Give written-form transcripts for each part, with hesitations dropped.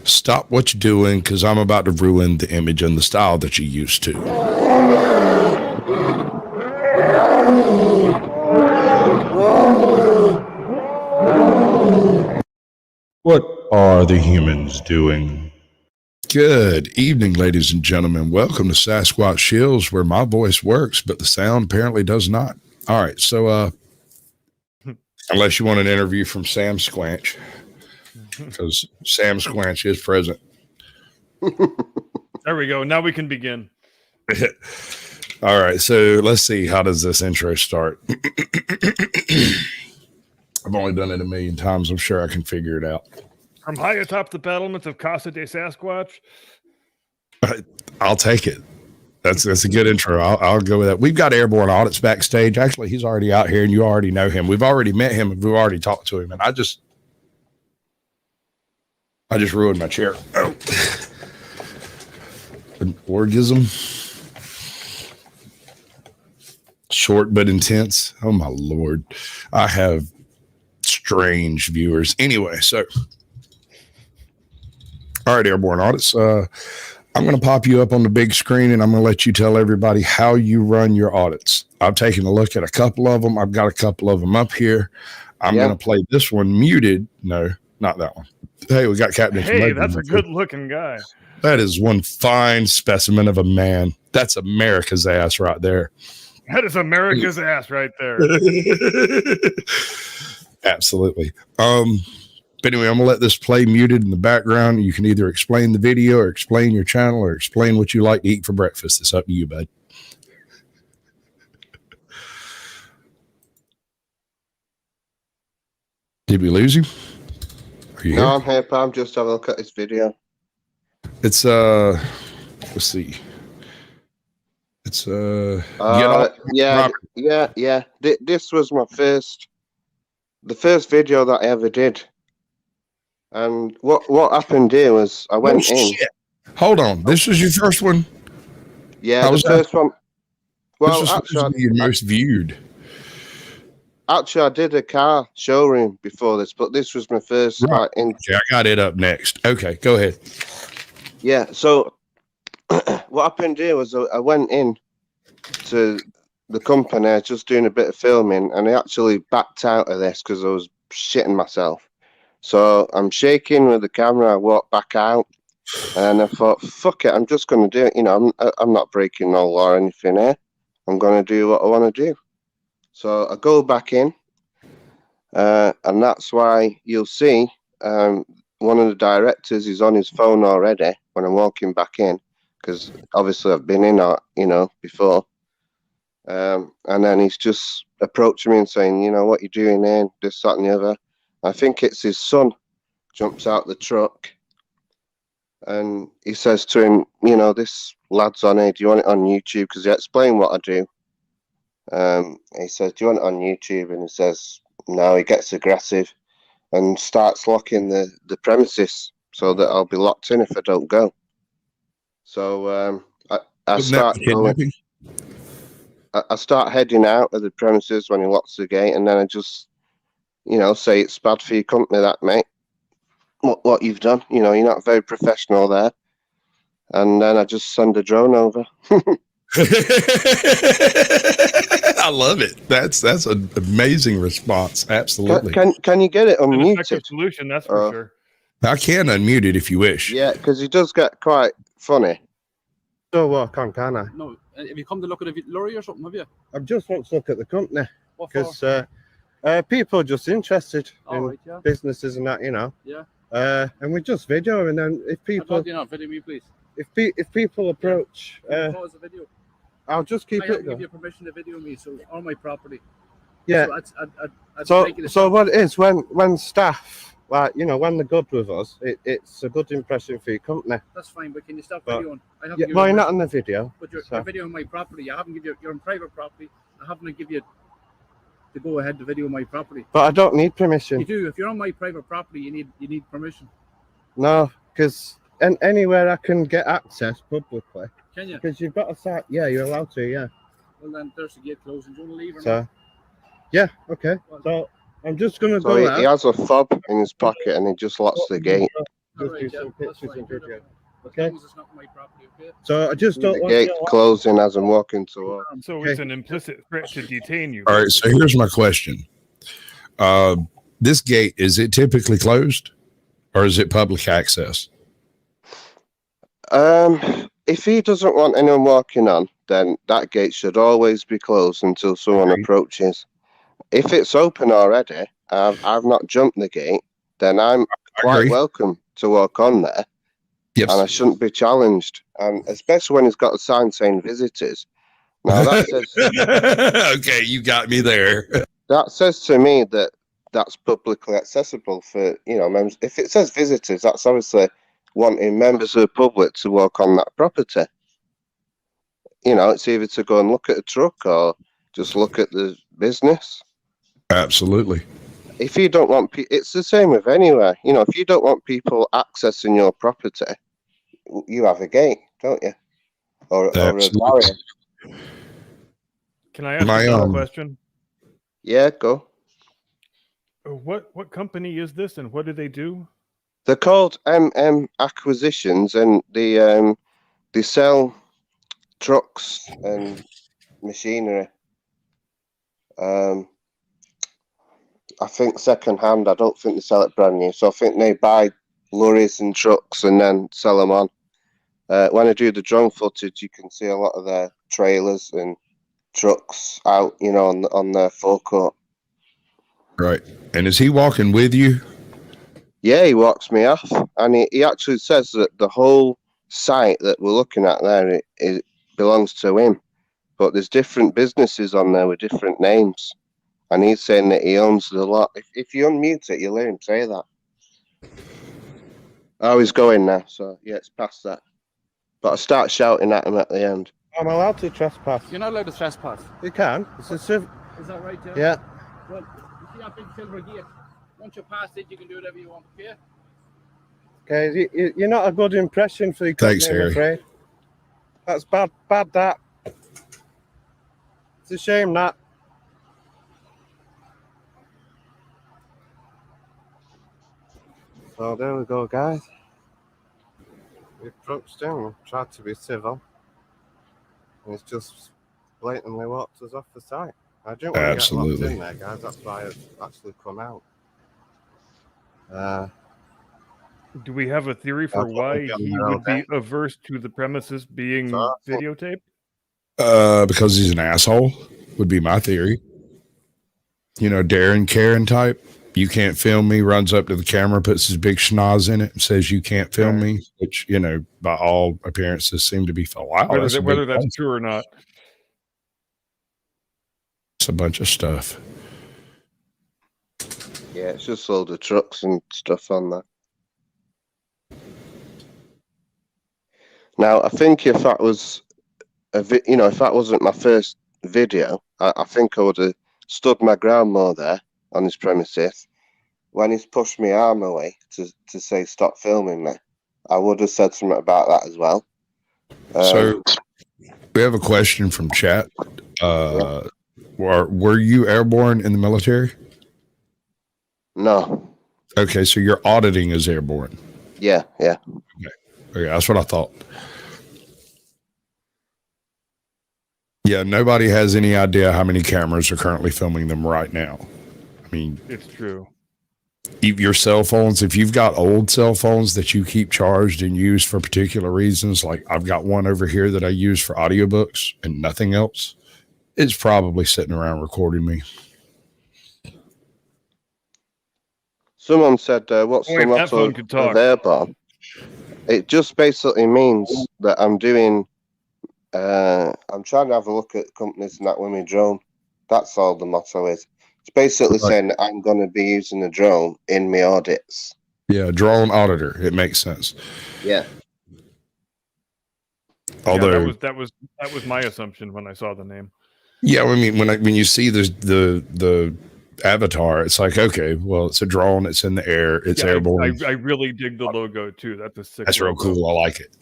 Stop what you're doing because I'm about to ruin the image and the style that you used to. What are the humans doing? Good evening, ladies and gentlemen. Welcome to Sasquatch Shills, where my voice works, but the sound apparently does not. All right, so unless you want an interview from Sam Squanch, because Sam Squanch is present. There we go. Now we can begin. All right, so let's see. How does this intro start? I've only done it a million times. I'm sure I can figure it out. From high atop the battlements of Casa de Sasquatch. I'll take it. That's a good intro. I'll go with that. We've got Airborne Audits backstage. Actually, he's already out here, and you already know him. We've already met him, and we've already talked to him. And I just ruined my chair. Oh. An orgasm. Short but intense. Oh my Lord. I have strange viewers. Anyway, so all right, Airborne Audits. I'm going to pop you up on the big screen, and I'm going to let you tell everybody how you run your audits. I've taken a look at a couple of them. I've got a couple of them up here. I'm going to play this one muted. No, not that one. Hey, we got Captain. Hey, that's a good-looking guy. That is one fine specimen of a man. That's America's ass right there. That is America's ass right there. Absolutely. But anyway, I'm going to let this play muted in the background. You can either explain the video or explain your channel or explain what you like to eat for breakfast. It's up to you, bud. Did we lose him? Are you No, here? I'm here, but I'm just having a look at this video. It's, let's see. It's, yeah. This was the first video that I ever did. And what happened here was I went in. Shit. Hold on. This was your first one? Yeah, the first one. Well, this was actually, your most viewed. Actually, I did a car showroom before this, but this was my first. Right. Okay, I got it up next. Okay, go ahead. Yeah. So what happened here was I went in to the company just doing a bit of filming, and I actually backed out of this because I was shitting myself. So I'm shaking with the camera. I walked back out, and I thought, "Fuck it, I'm just going to do it." You know, I'm not breaking no law or anything here. I'm going to do what I want to do. So I go back in, and that's why you'll see one of the directors is on his phone already when I'm walking back in, because obviously I've been in, before. And then he's just approaching me and saying, "What you doing here? This, that, and the other." I think it's his son jumps out the truck, and he says to him, "This lad's on here. Do you want it on YouTube?" Because he explained what I do. He says, "Do you want it on YouTube?" And he says, no. He gets aggressive and starts locking the premises so that I'll be locked in if I don't go. So I start going. I start heading out of the premises when he locks the gate, and then I just, say it's bad for your company, that, mate. What you've done, you're not very professional there. And then I just send a drone over. I love it. That's an amazing response. Absolutely. Can you get it unmuted? An solution, that's for sure. I can unmute it if you wish. Yeah, because it does get quite funny. So what? Can I? No, have you come to look at a lorry or something, have you? I just want to look at the company What for? because people are just interested in right, yeah. businesses and that, Yeah. And we just video, and then if people, video me, please. if people approach, Pause the video. I'll just keep I it have to give going. you permission to video me, so on my property. Yeah. So what it is when staff, like, when they're good with us, it's a good impression for your company. That's fine, but can you stop But- videoing? I haven't Yeah, given well, you you're not permission, on the video. but you're so- videoing my property. I haven't give you. You're on private property. I haven't give you to go ahead to video my property. But I don't need You permission. do. If you're on my private property, you need permission. No, because anywhere I can get access publicly, Can you? because you've got a site. Yeah, you're allowed to. Yeah. Well, then there's the gate closing. Do you want to leave or not? So, yeah, okay. So I'm just gonna So go he out. has a fob in his pocket and he just locks the gate. just right, do yeah, some that's pictures fine, and do video. that. As Okay. long as it's not my property, okay? So I just don't The want gate you to closing as I'm walking towards. So it's an implicit threat to detain you. All right. So here's my question. This gate, is it typically closed or is it public access? If he doesn't want anyone walking on, then that gate should always be closed until someone approaches. If it's open already, I've not jumped the gate, then I'm quite welcome to walk on there. Yes. And I shouldn't be challenged. And especially when he's got a sign saying visitors. Now that says okay, you got me there. That says to me that that's publicly accessible for, members. If it says visitors, that's obviously wanting members of the public to walk on that property. It's either to go and look at a truck or just look at the business. Absolutely. If you don't want it's the same with anywhere. If you don't want people accessing your property, you have a gate, don't you? Or a barrier. Can I ask a question? Yeah, go. What company is this, and what do they do? They're called Acquisitions, and they sell trucks and machinery. I think second hand. I don't think they sell it brand new. So I think they buy lorries and trucks and then sell them on. When I do the drone footage, you can see a lot of their trailers and trucks out, on their forecourt. Right. And is he walking with you? Yeah, he walks me off, and he actually says that the whole site that we're looking at there it belongs to him, but there's different businesses on there with different names, and he's saying that he owns the lot. If you unmute it, you'll hear him say that. Oh, he's going now, so yeah, it's past that. But I start shouting at him at the end. I'm allowed to trespass. You're not allowed to trespass. You can. It's a civ. Is that right, Joe? Yeah. Well, you see that big silver gate? Once you pass it, you can do whatever you want, okay? Okay, you're not a good impression for your company, Thanks, Harry. I'm afraid. That's bad, that. It's a shame, that. So there we go, guys. We approached him, we tried to be civil. And it's just blatantly walked us off the site. I didn't want to get locked in there, guys. That's why I've actually come out. Do we have a theory for why he would be averse to the premises being videotaped? Because he's an asshole, would be my theory. Darren Karen type. You can't film me, runs up to the camera, puts his big schnoz in it, and says you can't film me, which, by all appearances seem to be wow. Whether that's true or not. It's a bunch of stuff. Yeah, it's just loads of trucks and stuff on there. Now, I think if that was if that wasn't my first video, I think I would have stood my ground more there on his premises. When he's pushed my arm away to say stop filming me, I would have said something about that as well. So we have a question from chat. Were you airborne in the military? No. Okay, so your auditing is airborne. Yeah. Okay, that's what I thought. Yeah, nobody has any idea how many cameras are currently filming them right now. I mean, it's true. Your cell phones, if you've got old cell phones that you keep charged and use for particular reasons, like I've got one over here that I use for audiobooks and nothing else, it's probably sitting around recording me. Someone said, what's the motto of AIRBORNE? It just basically means that I'm doing, I'm trying to have a look at companies and that with my drone. That's all the motto is. It's basically saying that I'm going to be using a drone in my audits. Yeah, drone auditor. It makes sense. Yeah. Although that was my assumption when I saw the name. Yeah, I mean when you see the avatar, it's like, okay, well, it's a drone. It's in the air. It's airborne. I really dig the logo too. That's a sick. That's real cool. I like it.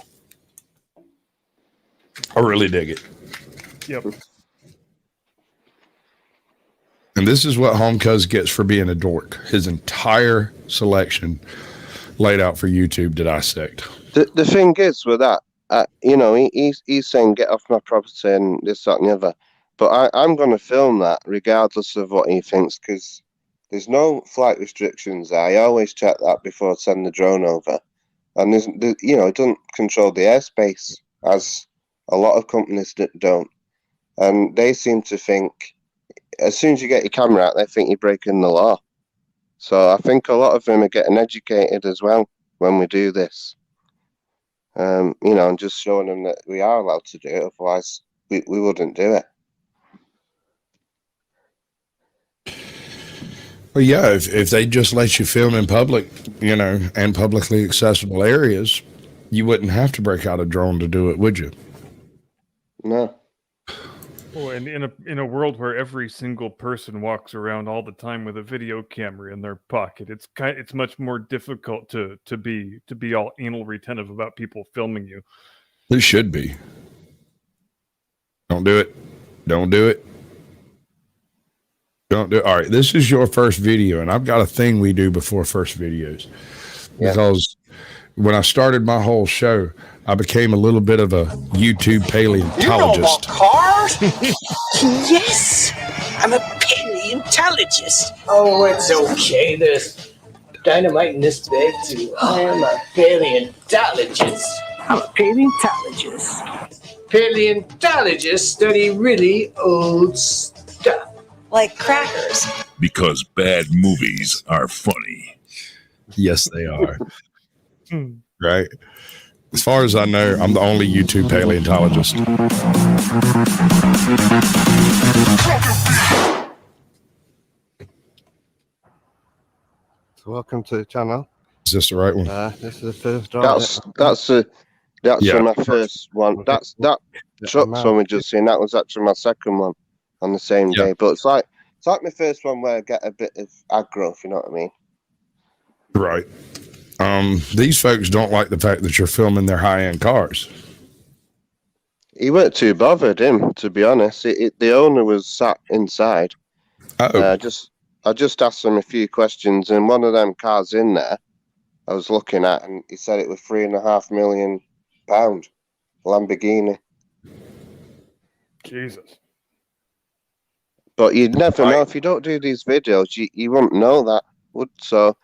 I really dig it. Yep. And this is what Homecuz gets for being a dork. His entire selection. laid out for YouTube to dissect. The thing is with that, you know, he's saying get off my property and this, that, and the other. But I'm going to film that regardless of what he thinks, because there's no flight restrictions there. I always check that before I send the drone over. And you know, it doesn't control the airspace, as a lot of companies don't. And they seem to think, as soon as you get your camera out, they think you're breaking the law. So I think a lot of them are getting educated as well when we do this. You know, and just showing them that we are allowed to do it, otherwise we wouldn't do it. Well, yeah, if they just let you film in public, you know, and publicly accessible areas, you wouldn't have to break out a drone to do it, would you? No. Well, and in a world where every single person walks around all the time with a video camera in their pocket, it's much more difficult to be all anal retentive about people filming you. It should be. Don't do it. Don't do it. Don't do it. All right, this is your first video, and I've got a thing we do before first videos. Yeah. Because when I started my whole show, I became a little bit of a YouTube paleontologist. You know about cars? Yes, I'm a paleontologist. Oh, it's okay. There's dynamite in this bag too. I am a paleontologist. I'm a paleontologist. Paleontologists study really old stuff. Like crackers. Because bad movies are funny. Yes, they are. Right? As far as I know, I'm the only YouTube paleontologist. So welcome to the channel. Is this the right one? This is the first drone. That's my first one. That truck's one we just seen. That was actually my second one on the same day. But it's like my first one where I get a bit of aggro, if you know what I mean. Right. These folks don't like the fact that you're filming their high-end cars. He weren't too bothered, him, to be honest. The owner was sat inside. I just asked him a few questions, and one of them cars in there I was looking at, and he said it was £3.5 million Lamborghini. Jesus. But you'd never know if you don't do these videos. You wouldn't know that, so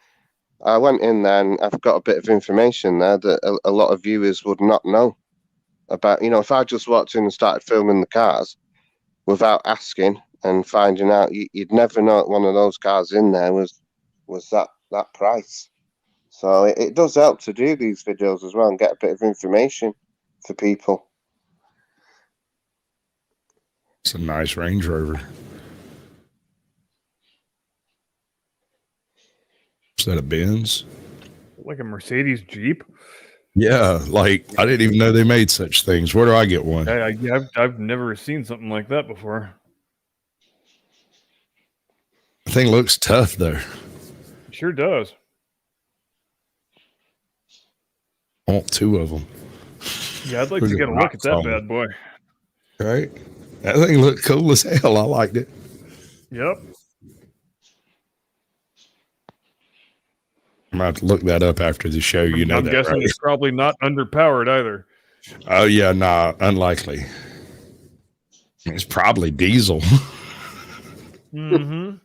I went in there and I've got a bit of information there that a lot of viewers would not know about. You know, if I just walked in and started filming the cars without asking and finding out, you'd never know that one of those cars in there was that price. So it does help to do these videos as well and get a bit of information for people. It's a nice Range Rover. Is that a Benz? Like a Mercedes Jeep? Yeah, like I didn't even know they made such things. Where do I get one? I've never seen something like that before. The thing looks tough, though. It sure does. I want two of them. Yeah, I'd like to get a look at that bad boy. Right? That thing looked cool as hell. I liked it. Yep. I'm going to have to look that up after the show. You know, I'm guessing right? it's probably not underpowered either. Oh, yeah, nah, unlikely. It's probably diesel. Mm-hmm.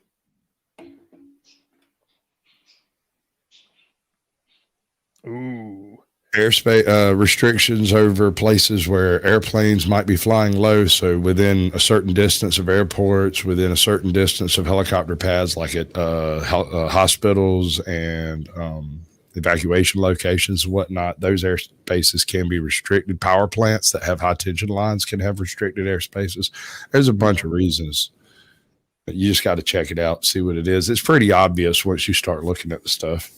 Ooh. Airspace restrictions over places where airplanes might be flying low. So within a certain distance of airports, within a certain distance of helicopter pads, like at hospitals and evacuation locations and whatnot, those airspaces can be restricted. Power plants that have high tension lines can have restricted airspaces. There's a bunch of reasons. But you just got to check it out, see what it is. It's pretty obvious once you start looking at the stuff.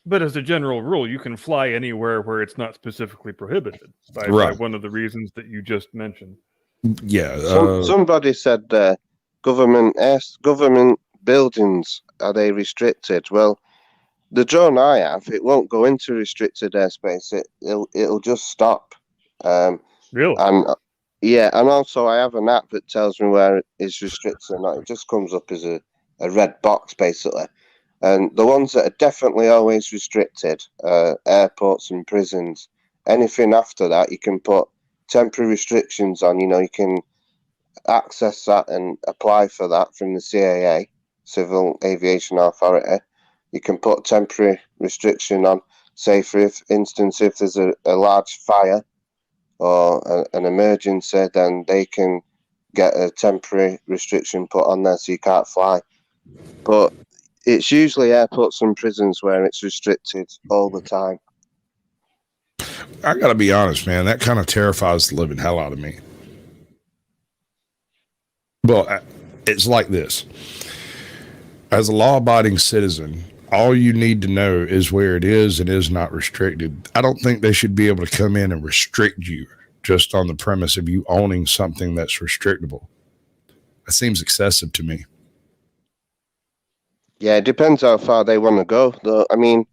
But as a general rule, you can fly anywhere where it's not specifically prohibited by one of the reasons that you just mentioned. Yeah. Somebody said government buildings, are they restricted? Well, the drone I have, it won't go into restricted airspace. It'll just stop. Really? And and also I have an app that tells me where it is restricted or not. It just comes up as a red box basically. And the ones that are definitely always restricted, airports and prisons. Anything after that, you can put temporary restrictions on. You can access that and apply for that from the CAA, Civil Aviation Authority. You can put temporary restriction on, say, for instance, if there's a large fire or an emergency, then they can get a temporary restriction put on there so you can't fly. But it's usually airports and prisons where it's restricted all the time. I got to be honest, man. That kind of terrifies the living hell out of me. Well, it's like this. As a law-abiding citizen, all you need to know is where it is and is not restricted. I don't think they should be able to come in and restrict you just on the premise of you owning something that's restrictable. That seems excessive to me. Yeah, it depends how far they want to go, though. I mean,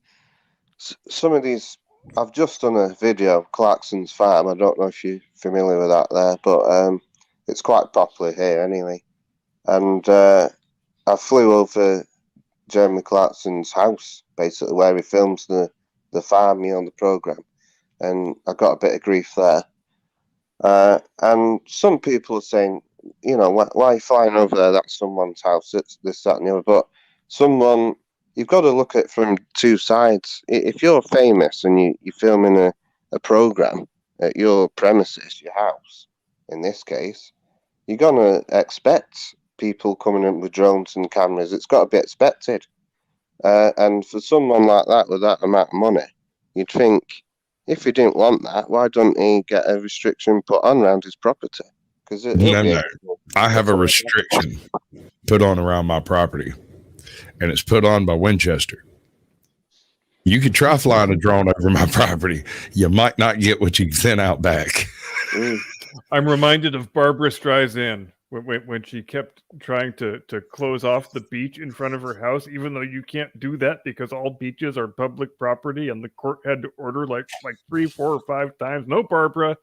some of these, I've just done a video of Clarkson's Farm. I don't know if you're familiar with that there, but it's quite popular here anyway. And I flew over Jeremy Clarkson's house, basically, where he films the farm, on the programme. And I got a bit of grief there. And some people are saying, why are you flying over there? That's someone's house. It's this, that, and the other. But you've got to look at it from two sides. If you're famous and you're filming a programme at your premises, your house, in this case, you're going to expect people coming in with drones and cameras. It's got to be expected. And for someone like that with that amount of money, you'd think, if he didn't want that, why don't he get a restriction put on around his property? Because no. I have a restriction put on around my property, and it's put on by Winchester. You could try flying a drone over my property. You might not get what you sent out back. I'm reminded of Barbara Streisand when she kept trying to close off the beach in front of her house, even though you can't do that because all beaches are public property, and the court had to order like 3, 4, or 5 times. No, Barbara,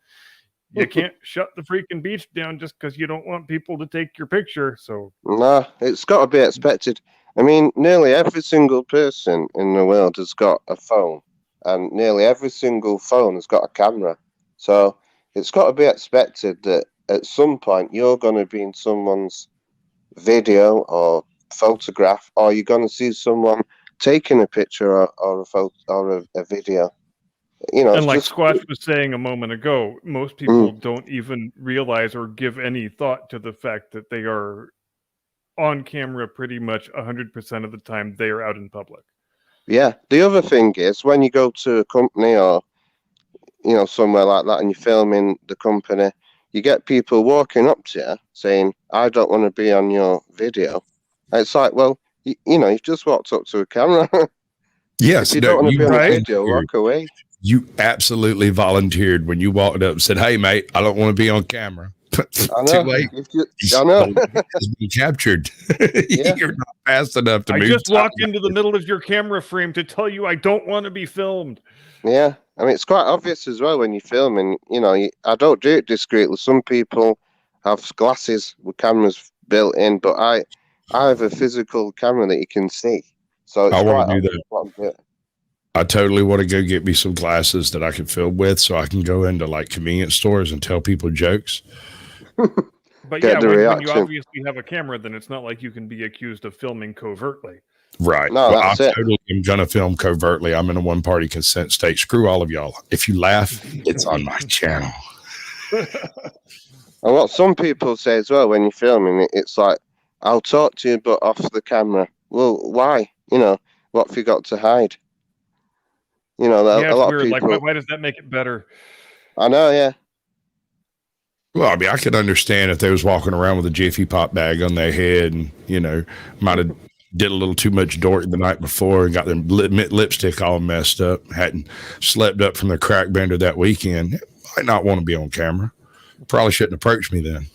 you can't shut the freaking beach down just because you don't want people to take your picture. So no, it's got to be expected. I mean, nearly every single person in the world has got a phone, and nearly every single phone has got a camera. So it's got to be expected that at some point you're going to be in someone's video or photograph, or you're going to see someone taking a picture or a photo or a video. And like Squatch was saying a moment ago, most people don't even realize or give any thought to the fact that they are on camera pretty much 100% of the time they are out in public. Yeah. The other thing is, when you go to a company or somewhere like that and you're filming the company, you get people walking up to you saying, I don't want to be on your video. And it's like, well, you've just walked up to a camera. Yes. If you don't want to be on a video, walk away. You absolutely volunteered when you walked up and said, hey, mate, I don't want to be on camera. I know. Too late. I know. Be captured. Yeah. You're not fast enough to move. I just walked into the middle of your camera frame to tell you I don't want to be filmed. Yeah. I mean, it's quite obvious as well when you're filming. I don't do it discreetly. Some people have glasses with cameras built in, but I have a physical camera that you can see. So it's I quite want to do that. I totally want to go get me some glasses that I can film with so I can go into like convenience stores and tell people jokes. But yeah, when you obviously have a camera, then it's not like you can be accused of filming covertly. Right. No, well, that's I totally am going to film covertly. I'm in a one-party consent state. Screw all of y'all. If you laugh, it's on my channel. And what some people say as well when you're filming it, it's like, I'll talk to you, but off the camera. Well, why? What have you got to hide? A lot of people. Like, why does that make it better? I know, yeah. Well, I mean, I could understand if they was walking around with a Jiffy Pop bag on their head and, might have did a little too much dork the night before and got their lipstick all messed up, hadn't slept up from their crack bender that weekend. Might not want to be on camera. Probably shouldn't approach me then.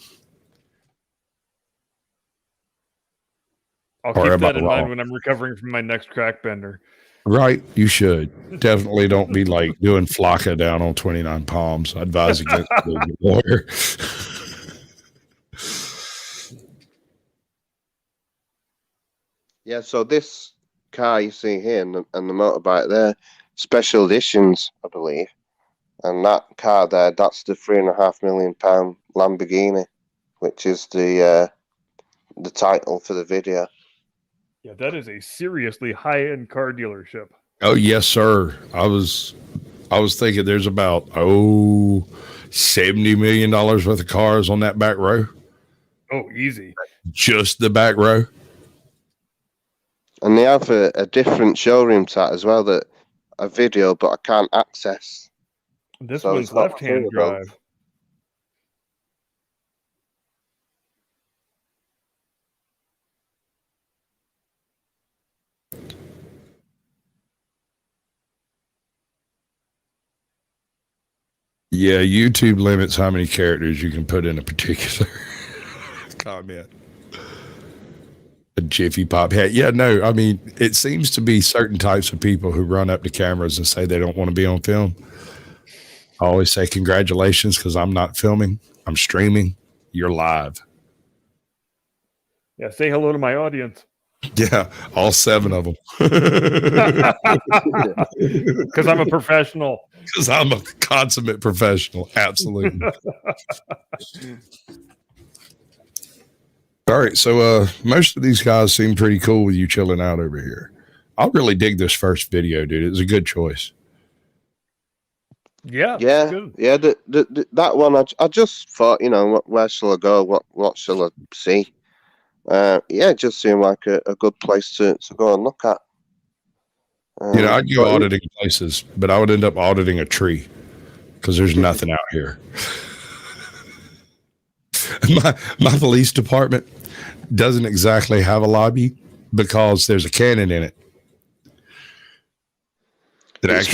I'll keep that in mind when I'm recovering from my next crack bender. Right, you should. Definitely don't be like doing flocka down on 29 Palms. I advise against being a lawyer. Yeah, so this car you see here and the motorbike there, special editions, I believe. And that car there, that's the £3.5 million Lamborghini, which is the title for the video. Yeah, that is a seriously high-end car dealership. Oh yes, sir. I was thinking there's about $70 million worth of cars on that back row. Oh, easy. Just the back row. And they have a different showroom tat as well, that a video, but I can't access. This So one's it's not left-hand available. drive. Yeah, YouTube limits how many characters you can put in a particular comment. A Jiffy Pop hat. Yeah, no, I mean, it seems to be certain types of people who run up to cameras and say they don't want to be on film. I always say congratulations, because I'm not filming. I'm streaming. You're live. Yeah, say hello to my audience. Yeah, all 7 of them. Because I'm a professional. Because I'm a consummate professional. Absolutely. All right. So most of these guys seem pretty cool with you chilling out over here. I really dig this first video, dude. It was a good choice. Yeah. Yeah, Good. yeah. That one, I just thought, where shall I go? What shall I see? Yeah, it just seemed like a good place to go and look at. I'd go auditing places, but I would end up auditing a tree because there's nothing out here. My police department doesn't exactly have a lobby because there's a cannon in it. It's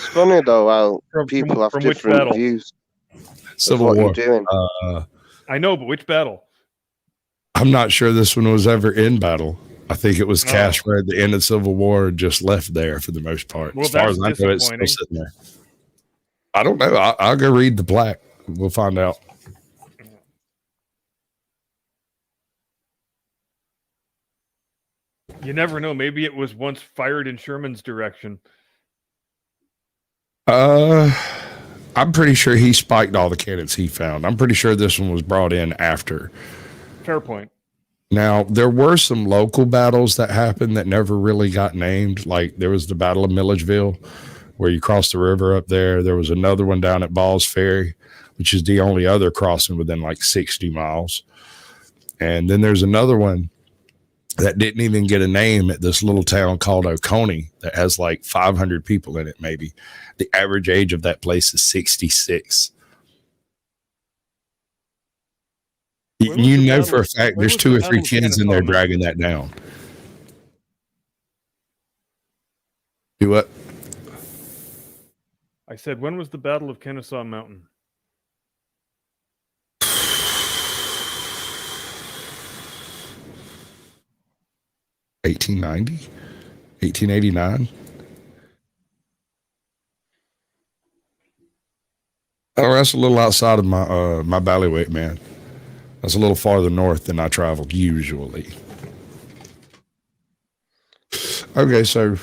funny though how people have from which different battle? views. Civil what War. You're doing. I know, but which battle? I'm not sure this one was ever in battle. I think it was cast right at the end of Civil War and just left there for the most part. Well, as far as I know, it's still sitting there. I don't know. I'll go read the plaque. We'll find out. You never know. Maybe it was once fired in Sherman's direction. I'm pretty sure he spiked all the cannons he found. I'm pretty sure this one was brought in after. Fair point. Now, there were some local battles that happened that never really got named. Like there was the Battle of Milledgeville, where you cross the river up there. There was another one down at Ball's Ferry, which is the only other crossing within like 60 miles. And then there's another one that didn't even get a name at this little town called Oconee that has like 500 people in it, maybe. The average age of that place is 66. You know for a fact there's 2 or 3 kids in there dragging that down. Do what? I said, when was the Battle of Kennesaw Mountain? 1890, 1889. Oh, that's a little outside of my my bailiwick, man. That's a little farther north than I traveled usually. Okay, so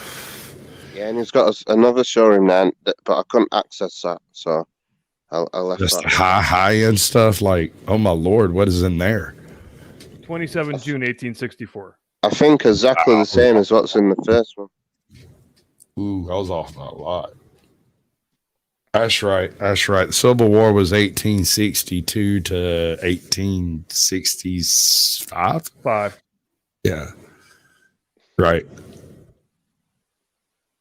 yeah, and he's got another showroom there, but I couldn't access that, so I left just that. high end stuff. Like, oh my lord, what is in there? 27 June 1864. I think exactly the same as what's in the first one. Ooh, I was off by a lot. That's right. That's right. The Civil War was 1862 to 1865. 5. Yeah. Right.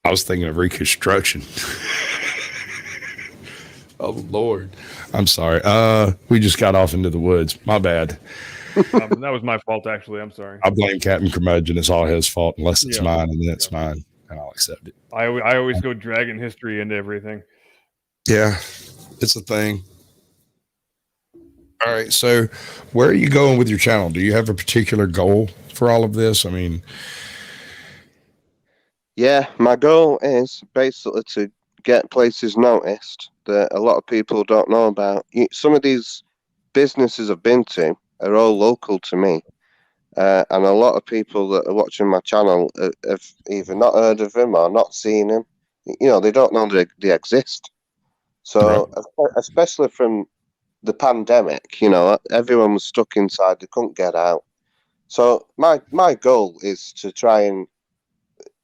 I was thinking of Reconstruction. Oh Lord. I'm sorry. We just got off into the woods. My bad. That was my fault, actually. I'm sorry. I blame Captain Curmudgeon. It's all his fault unless it's mine, and then it's mine, and I'll accept it. I always go dragging history into everything. Yeah, it's a thing. All right, so where are you going with your channel? Do you have a particular goal for all of this? I mean, yeah, my goal is basically to get places noticed that a lot of people don't know about. Some of these businesses I've been to are all local to me, And a lot of people that are watching my channel have either not heard of him or not seen him. You know, they don't know they exist. So, especially from the pandemic, you know, everyone was stuck inside; they couldn't get out. So, my goal is to try and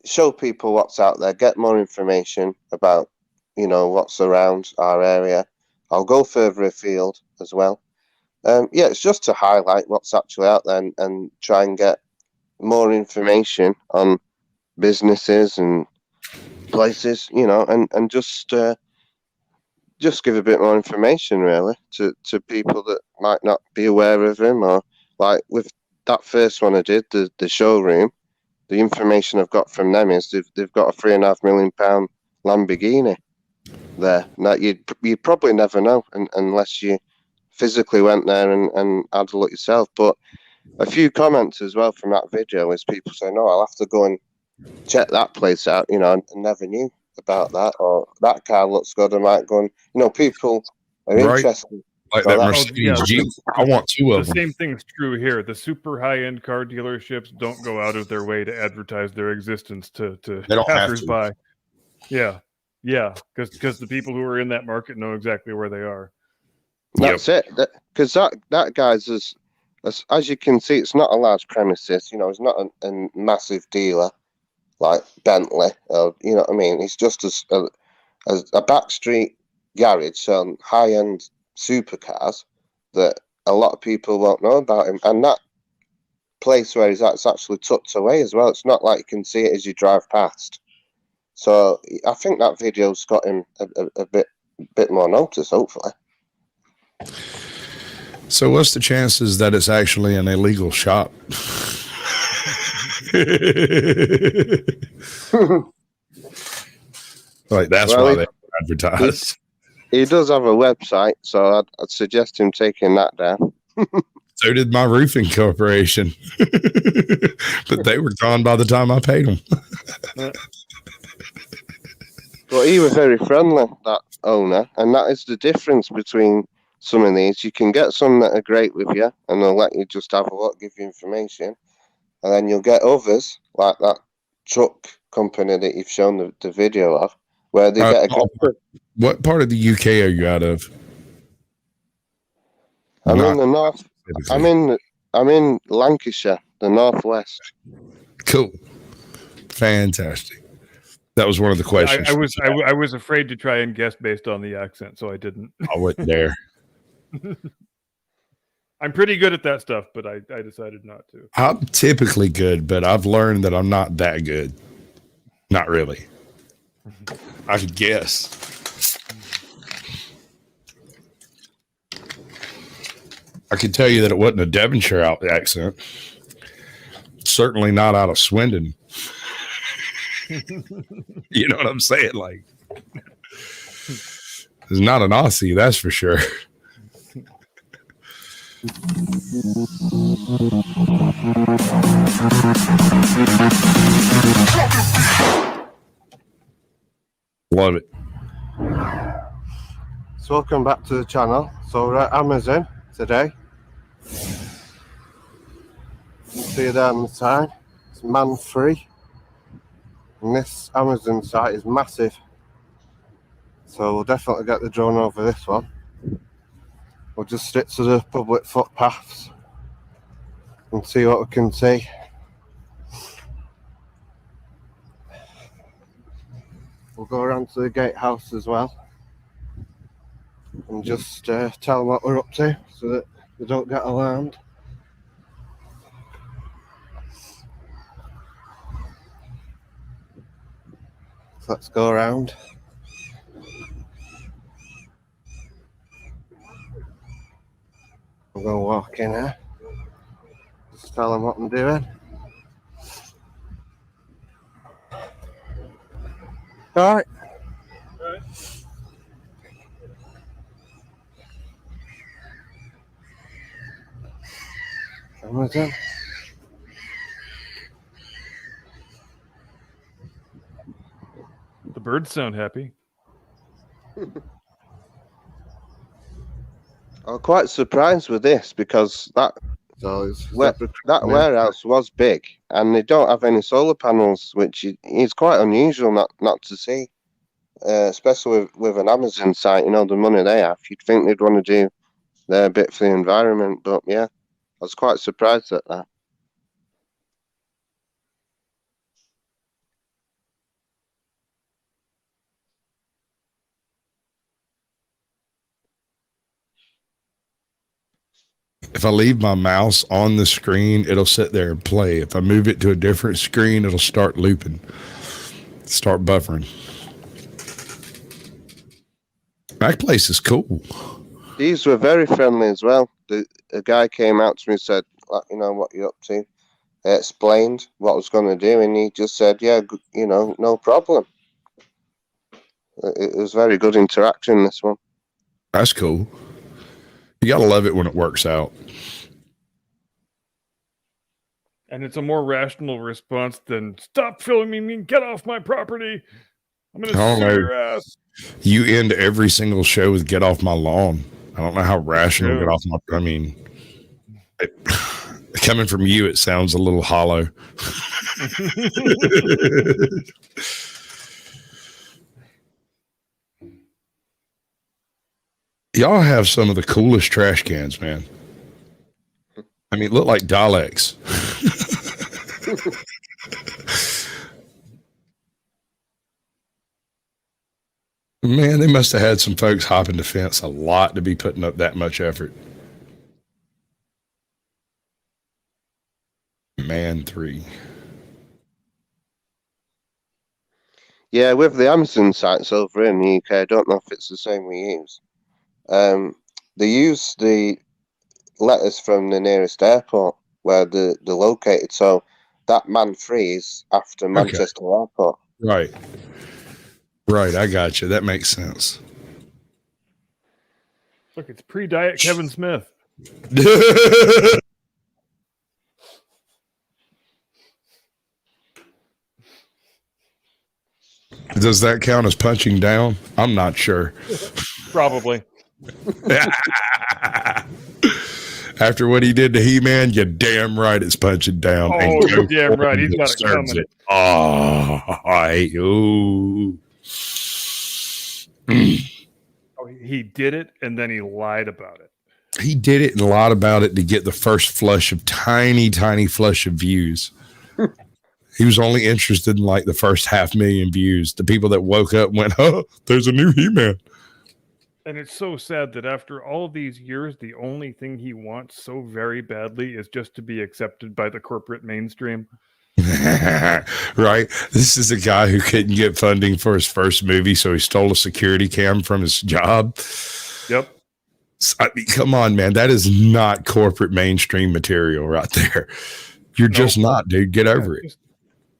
show people what's out there, get more information about, you know, what's around our area. I'll go further afield as well. Yeah, it's just to highlight what's actually out there and try and get more information on businesses and places, you know, and just give a bit more information really to people that might not be aware of him, or like with that first one I did, the showroom. The information I've got from them is they've got a £3.5 million Lamborghini there. Now you'd probably never know unless you physically went there and had a look yourself. But a few comments as well from that video is people saying, "No, I'll have to go and check that place out." You know, and never knew about that, or that car looks good. I might go and, you know, people are interested. Like So that that's- Mercedes Jeep. I want two of The them. same thing's true here. The super high-end car dealerships don't go out of their way to advertise their existence to They don't have to. passersby. Yeah, because the people who are in that market know exactly where they are. That's it. Because that guy's as you can see, it's not a large premises. You know, it's not a massive dealer like Bentley. You know what I mean? It's just a backstreet garage selling high-end supercars that a lot of people won't know about him. And that place where he's at, it's actually tucked away as well. It's not like you can see it as you drive past. So I think that video's got him a bit more notice, hopefully. So what's the chances that it's actually an illegal shop? Like that's why they advertise. He does have a website, so I'd suggest him taking that down. So did my roofing corporation, but they were gone by the time I paid them. But he was very friendly, that owner, and that is the difference between some of these. You can get some that are great with you, and they'll let you just have a look, give you information, and then you'll get others like that truck company that you've shown the video of, where they get aggressive. What part of the UK are you out of? I'm in the north. I'm in Lancashire, the northwest. Cool, fantastic. That was one of the questions. I was afraid to try and guess based on the accent, so I didn't. I wasn't there. I'm pretty good at that stuff, but I decided not to. I'm typically good, but I've learned that I'm not that good. Not really. I could guess. I could tell you that it wasn't a Devonshire accent. Certainly not out of Swindon. You know what I'm saying? Like, it's not an Aussie, that's for sure. Love it. So welcome back to the channel. So we're at Amazon today. You see there on the sign, it's man free. And this Amazon site is massive. So we'll definitely get the drone over this one. We'll just stick to the public footpaths and see what we can see. We'll go around to the gatehouse as well and just tell them what we're up to so that they don't get alarmed. So let's go around. I'm going to walk in here. Just tell them what I'm doing. All right. Amazon. The birds sound happy. I'm quite surprised with this because that So that warehouse was big, and they don't have any solar panels, which is quite unusual not to see, especially with an Amazon site. You know, the money they have, you'd think they'd want to do their bit for the environment. But yeah, I was quite surprised at that. If I leave my mouse on the screen, it'll sit there and play. If I move it to a different screen, it'll start looping, start buffering. That place is cool. These were very friendly as well. A guy came out to me and said, you know, what you're up to. I explained what I was going to do, and he just said, yeah, you know, no problem. It was very good interaction, this one. That's cool. You got to love it when it works out. And it's a more rational response than "stop filming me, get off my property. I'm going to sue your ass." You end every single show with "get off my lawn." I don't know how rational "get off my." I mean, coming from you, it sounds a little hollow. Y'all have some of the coolest trash cans, man. I mean, look like Daleks. Man, they must have had some folks hopping the fence a lot to be putting up that much effort. Man 3. Yeah, with the Amazon sites over in the UK, I don't know if it's the same we use. They use the letters from the nearest airport where they're located. So that Man 3 is after Manchester Airport. Right. Right, I got you. That makes sense. Look, it's pre-diet Kevin Smith. Does that count as punching down? I'm not sure. Probably. After what he did to He-Man, you're damn right it's punching down. Oh, you're damn right. He's got it coming. Oh, I hate you. Oh, he did it, and then he lied about it. He did it and lied about it to get the first flush of tiny flush of views. He was only interested in like the first 500,000 views. The people that woke up went, "Oh, there's a new He-Man." And it's so sad that after all these years, the only thing he wants so very badly is just to be accepted by the corporate mainstream. Right. This is a guy who couldn't get funding for his first movie, so he stole a security cam from his job. Yep. I mean, come on, man. That is not corporate mainstream material right there. You're just not, dude. Get over it.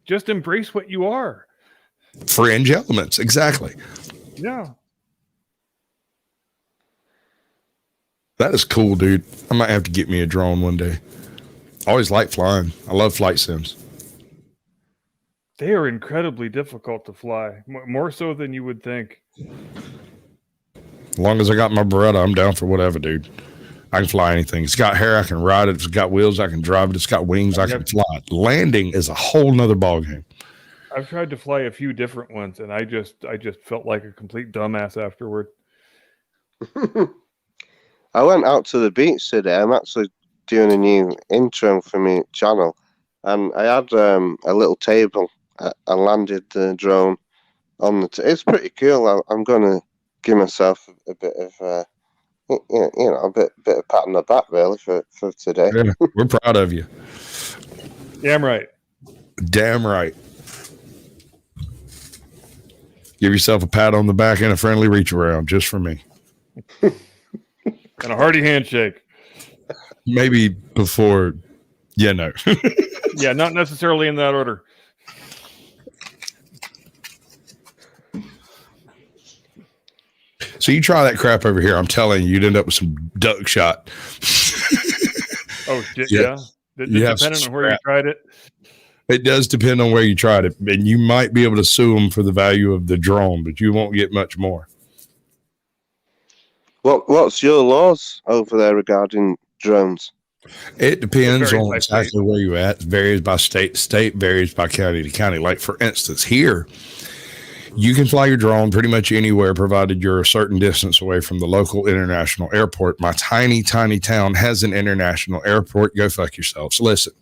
Just embrace what you are. Fringe elements. Exactly. Yeah. That is cool, dude. I might have to get me a drone one day. I always like flying. I love flight sims. They are incredibly difficult to fly, more so than you would think. As long as I got my Beretta, I'm down for whatever, dude. I can fly anything. It's got hair, I can ride it. It's got wheels, I can drive it. It's got wings, I can fly it. Landing is a whole nother ballgame. I've tried to fly a few different ones, and I just felt like a complete dumbass afterward. I went out to the beach today. I'm actually doing a new intro for my channel, and I had a little table. I landed the drone on the. It's pretty cool. I'm gonna give myself a bit of, you know, a bit of pat on the back really for today. Yeah, we're proud of you. Damn right. Damn right. Give yourself a pat on the back and a friendly reach around just for me. And a hearty handshake. Maybe before, yeah, no. Yeah, not necessarily in that order. So you try that crap over here. I'm telling you, you'd end up with some duck shot. Oh, yeah. Depending on where you tried it. It does depend on where you tried it. And you might be able to sue them for the value of the drone, but you won't get much more. What's your laws over there regarding drones? It depends varies on by exactly state. where you're at. It varies by state to state, varies by county to county. Like, for instance, here, you can fly your drone pretty much anywhere, provided you're a certain distance away from the local international airport. My tiny, tiny town has an international airport. Go fuck yourselves. Listen.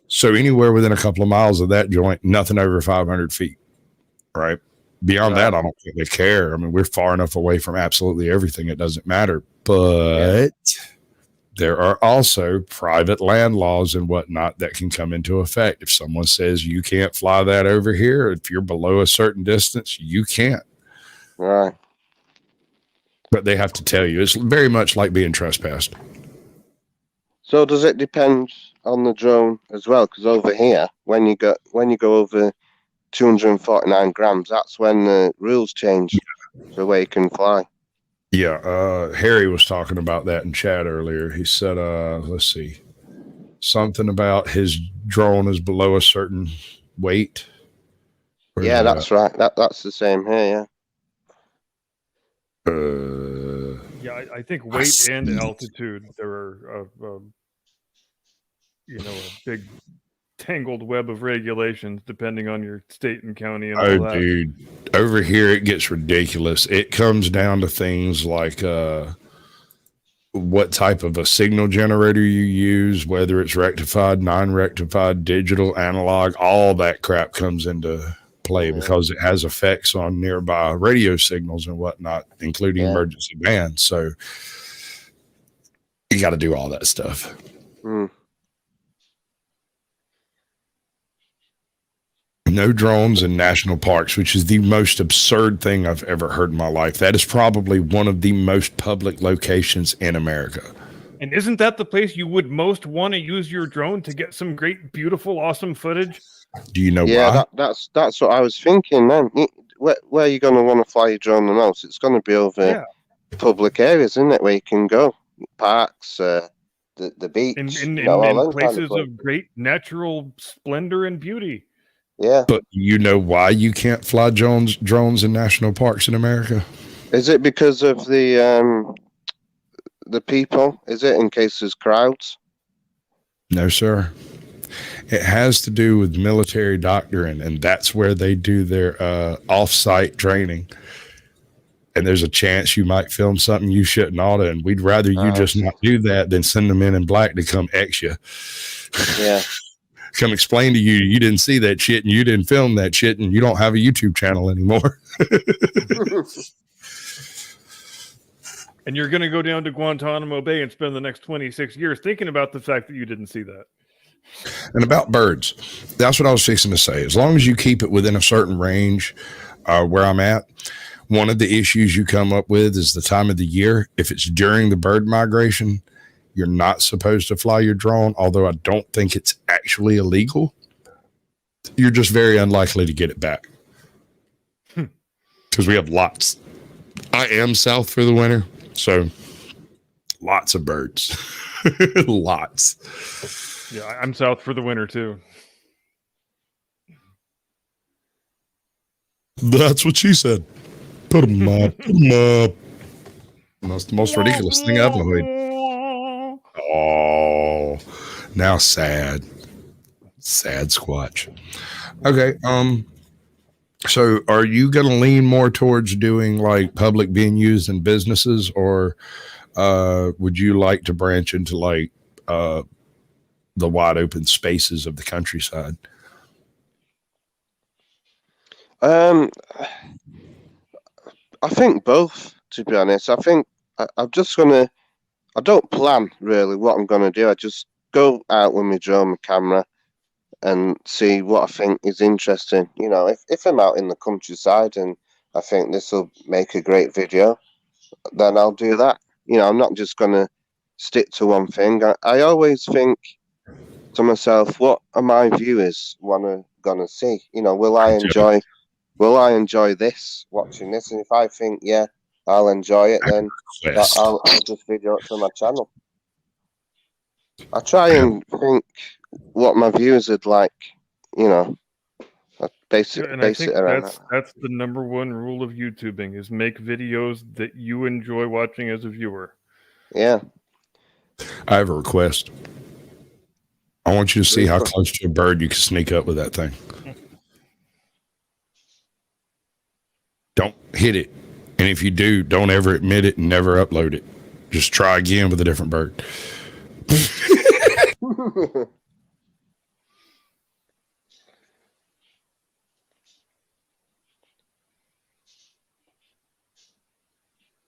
So anywhere within a couple of miles of that joint, nothing over 500 feet, right? Beyond that, I don't think they care. I mean, we're far enough away from absolutely everything. It doesn't matter. But there are also private land laws and whatnot that can come into effect. If someone says you can't fly that over here, if you're below a certain distance, you can't. Right. But they have to tell you. It's very much like being trespassed. So does it depend on the drone as well? Because over here, when you go over 249 grams, that's when the rules change for where you can fly. Yeah, Harry was talking about that in chat earlier. He said, let's see, something about his drone is below a certain weight. Yeah, that's right. That's the same here, Yeah, I think weight and altitude, there are, a big tangled web of regulations depending on your state and county and all that. Dude, over here it gets ridiculous. It comes down to things like what type of a signal generator you use, whether it's rectified, non-rectified, digital, analog, all that crap comes into play because it has effects on nearby radio signals and whatnot, including emergency bands. So you got to do all that stuff. No drones in national parks, which is the most absurd thing I've ever heard in my life. That is probably one of the most public locations in America. And isn't that the place you would most want to use your drone to get some great, beautiful, awesome footage? Do you know why? Yeah, that's what I was thinking then. Where are you going to want to fly your drone the most? It's going to be over public areas, isn't it, where you can go? Parks, the beach. In places of great natural splendor and beauty. Yeah. But you know why you can't fly drones in national parks in America? Is it because of the people? Is it in case there's crowds? No, sir. It has to do with military doctrine, and that's where they do their off-site training. And there's a chance you might film something you shouldn't oughta, and we'd rather you just not do that than send them in black to come X you. Yeah. Come explain to you you didn't see that shit and you didn't film that shit and you don't have a YouTube channel anymore. And you're going to go down to Guantanamo Bay and spend the next 26 years thinking about the fact that you didn't see that. And about birds, that's what I was fixing to say. As long as you keep it within a certain range where I'm at, one of the issues you come up with is the time of the year. If it's during the bird migration, you're not supposed to fly your drone, although I don't think it's actually illegal. You're just very unlikely to get it back. Because we have lots. I am south for the winter, so lots of birds. Lots. Yeah, I'm south for the winter, too. That's what she said. Put them up. Put them up. That's the most ridiculous thing I've heard. Oh, now sad Squatch. Okay. So are you going to lean more towards doing like public being used in businesses, or would you like to branch into like the wide open spaces of the countryside? I think both, to be honest. I think I don't plan really what I'm going to do. I just go out with my drone, my camera, and see what I think is interesting. You know, if I'm out in the countryside and I think this will make a great video, then I'll do that. You know, I'm not just going to stick to one thing. I always think to myself, what are my viewers going to see? You know, will I enjoy this, watching this? And if I think, yeah, I'll enjoy it, then I'll just video it for my channel. I try and think what my viewers would like, you know. Base it around that. That's the number one rule of YouTubing, is make videos that you enjoy watching as a viewer. Yeah. I have a request. I want you to see how close to a bird you can sneak up with that thing. Don't hit it. And if you do, don't ever admit it and never upload it. Just try again with a different bird.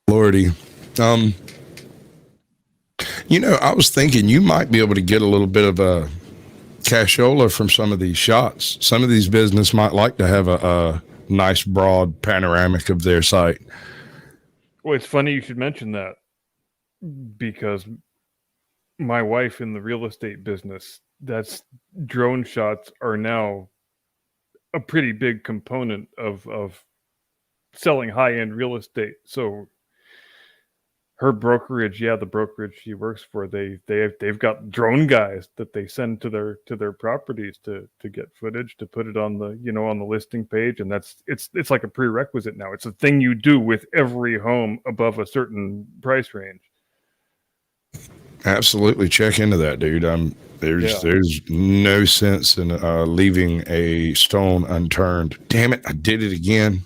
Lordy. You know, I was thinking you might be able to get a little bit of a cashola from some of these shots. Some of these business might like to have a nice broad panoramic of their site. Well, it's funny you should mention that, because my wife in the real estate business, that's drone shots are now a pretty big component of selling high-end real estate. So her brokerage, the brokerage she works for, they've got drone guys that they send to their properties to get footage, to put it on the on the listing page, and it's like a prerequisite now. It's a thing you do with every home above a certain price range. Absolutely, check into that, dude. There's no sense in leaving a stone unturned. Damn it, I did it again.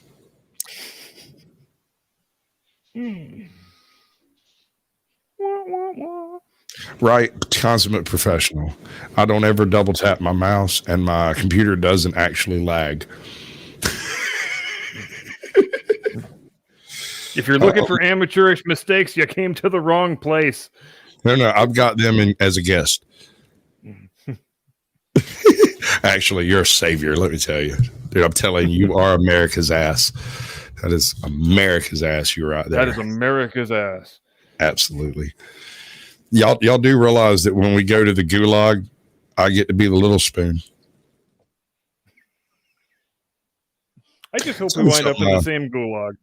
Right, consummate professional. I don't ever double tap my mouse, and my computer doesn't actually lag. If you're looking for amateurish mistakes, you came to the wrong place. No, I've got them in as a guest. Actually, you're a savior, let me tell you. Dude, I'm telling you, you are America's ass. That is America's ass. You're right there. That is America's ass. Absolutely. Y'all do realize that when we go to the gulag, I get to be the little spoon. I just hope we wind up in the same gulag.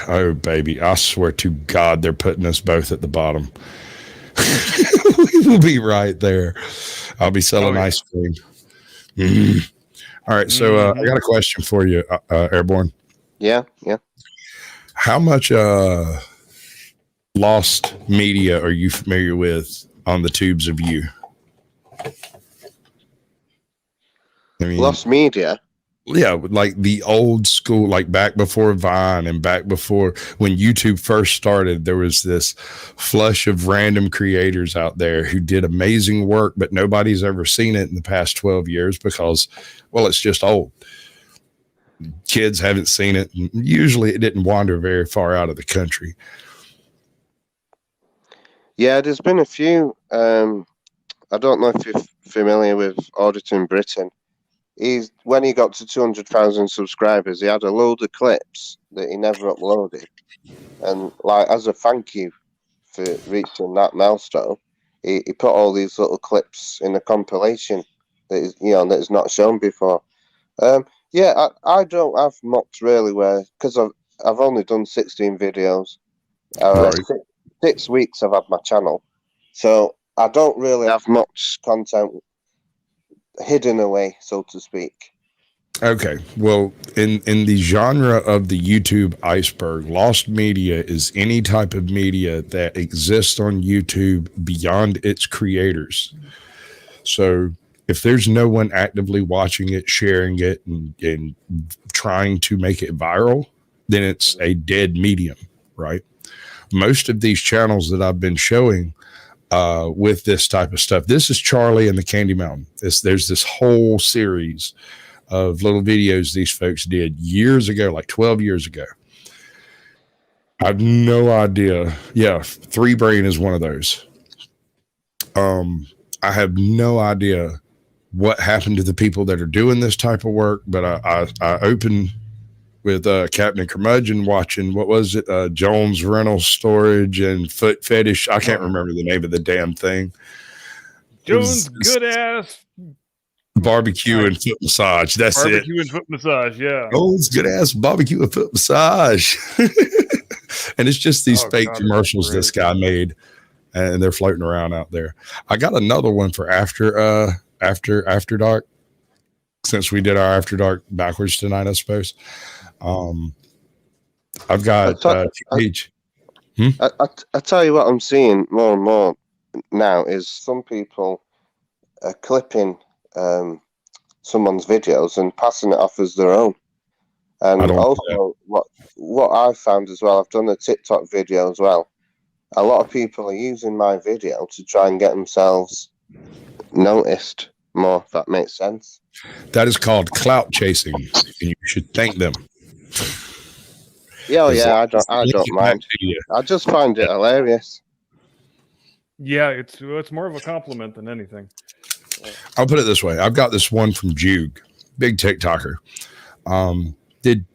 Oh, baby. I swear to God, they're putting us both at the bottom. We will be right there. I'll be selling ice cream. All right. So I got a question for you, Airborne. Yeah. How much lost media are you familiar with on the tubes of you? I mean, lost media? Yeah, like the old school, like back before Vine and back before when YouTube first started, there was this flush of random creators out there who did amazing work, but nobody's ever seen it in the past 12 years because, well, it's just old. Kids haven't seen it. And usually it didn't wander very far out of the country. Yeah, there's been a few. I don't know if you're familiar with Auditing Britain. When he got to 200,000 subscribers, he had a load of clips that he never uploaded, and like as a thank you for reaching that milestone, he put all these little clips in a compilation that is that is not shown before. I don't have much really because I've only done 16 videos. Right. 6 weeks I've had my channel, so I don't really have much content hidden away, so to speak. Okay. Well, in the genre of the YouTube iceberg, lost media is any type of media that exists on YouTube beyond its creators. So if there's no one actively watching it, sharing it, and trying to make it viral, then it's a dead medium, right? Most of these channels that I've been showing with this type of stuff, this is Charlie and the Candy Mountain. There's this whole series of little videos these folks did years ago, like 12 years ago. I have no idea. Yeah, Three Brain is one of those. I have no idea what happened to the people that are doing this type of work, but I opened with Captain Curmudgeon watching, what was it? Jones Rental Storage and Foot Fetish. I can't remember the name of the damn thing. Jones Good Ass Barbecue and Foot Massage. That's barbecue it. Barbecue and Foot Massage, yeah. Jones Good Ass Barbecue and Foot Massage. And it's just these fake commercials this guy made, and they're floating around out there. I got another one for after dark, since we did our After Dark backwards tonight, I suppose. I've got I tell you what I'm seeing more and more. now is some people are clipping someone's videos and passing it off as their own. And also, what I found as well, I've done a TikTok video as well. A lot of people are using my video to try and get themselves noticed more, if that makes sense. That is called clout chasing, and you should thank them. Yeah, I don't mind. I just find it hilarious. Yeah, it's more of a compliment than anything. I'll put it this way. I've got this one from Juke, big TikToker. Did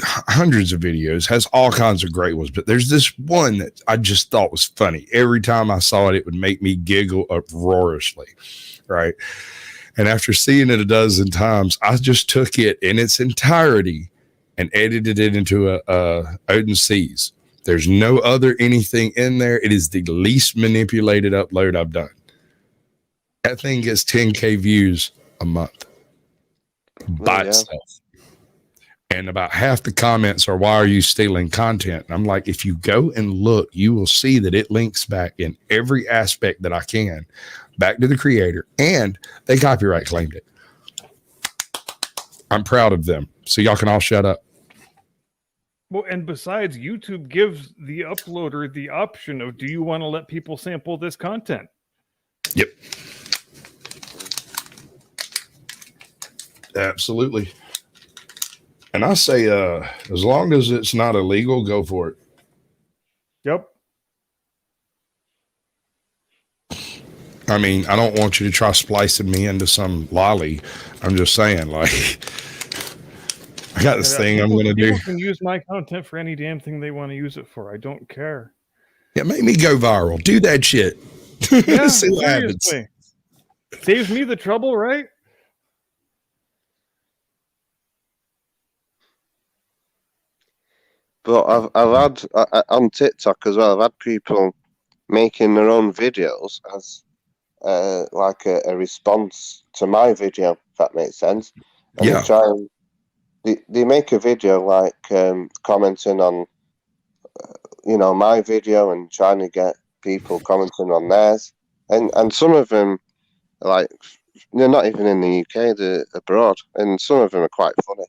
hundreds of videos, has all kinds of great ones, but there's this one that I just thought was funny. Every time I saw it, it would make me giggle uproariously, right? And after seeing it a dozen times, I just took it in its entirety and edited it into a Odin Seas. There's no other anything in there. It is the least manipulated upload I've done. That thing gets 10K views a month by itself. And about half the comments are, why are you stealing content? And I'm like, if you go and look, you will see that it links back in every aspect that I can back to the creator, and they copyright claimed it. I'm proud of them. So y'all can all shut up. Well, and besides, YouTube gives the uploader the option of, do you want to let people sample this content? Yep. Absolutely. And I say, as long as it's not illegal, go for it. Yep. I mean, I don't want you to try splicing me into some lolly. I'm just saying, like, I got this thing I'm going to do. People can use my content for any damn thing they want to use it for. I don't care. Yeah, make me go viral. Do that shit. Yeah, see what happens. Saves me the trouble, right? But I've had on TikTok as well. I've had people making their own videos as like a response to my video, if that makes sense. And they make a video like commenting on my video and trying to get people commenting on theirs. And some of them, like, they're not even in the UK, they're abroad, and some of them are quite funny.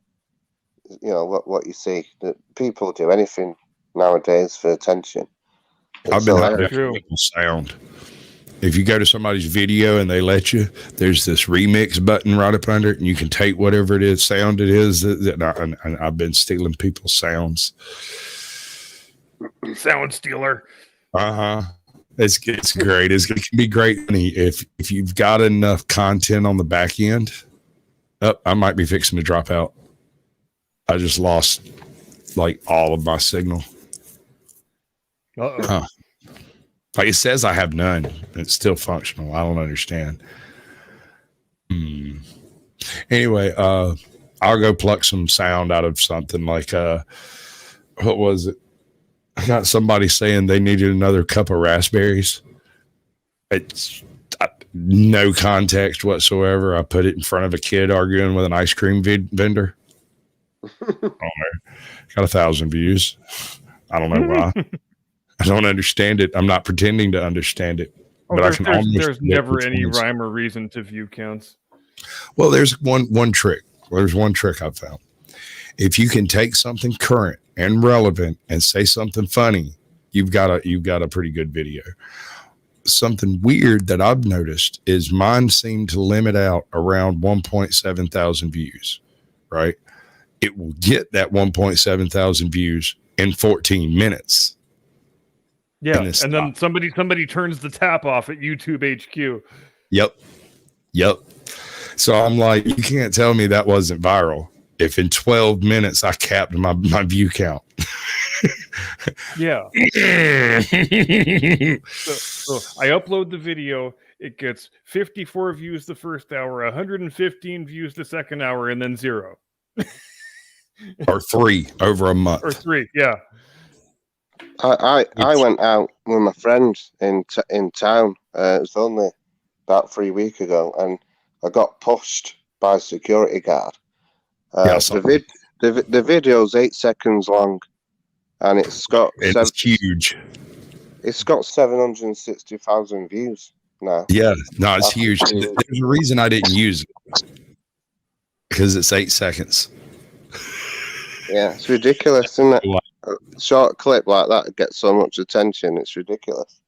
You know what you see, that people do anything nowadays for attention. I've been out there with sound. If you go to somebody's video and they let you, there's this remix button right up under it, and you can take whatever it is, sound it is. And I've been stealing people's sounds. Sound stealer. It's great. It can be great if you've got enough content on the back end. I might be fixing to drop out. I just lost like all of my signal. Uh-oh. Like it says I have none. It's still functional. I don't understand. Anyway, I'll go pluck some sound out of something like, what was it? I got somebody saying they needed another cup of raspberries. It's no context whatsoever. I put it in front of a kid arguing with an ice cream vendor. Got 1,000 views. I don't know why. I don't understand it. I'm not pretending to understand it. But there's never any rhyme or reason to view counts. Well, there's one trick. There's one trick I've found. If you can take something current and relevant and say something funny, you've got a pretty good video. Something weird that I've noticed is mine seem to limit out around 1.7 thousand views, right? It will get that 1.7 thousand views in 14 minutes. Yeah, and then somebody turns the tap off at YouTube HQ. Yep. So I'm like, you can't tell me that wasn't viral if in 12 minutes I capped my view count. Yeah. so I upload the video. It gets 54 views the first hour, 115 views the second hour, and then 0. Or 3 over a month. Or 3, yeah. I went out with my friend in town. It was only about 3 weeks ago, and I got pushed by a security guard. The video's 8 seconds long, and it's got it's huge. It's got 760,000 views now. Yeah, no, it's huge. There's a reason I didn't use it because it's 8 seconds. Yeah, it's ridiculous, isn't it? A short clip like that gets so much attention. It's ridiculous.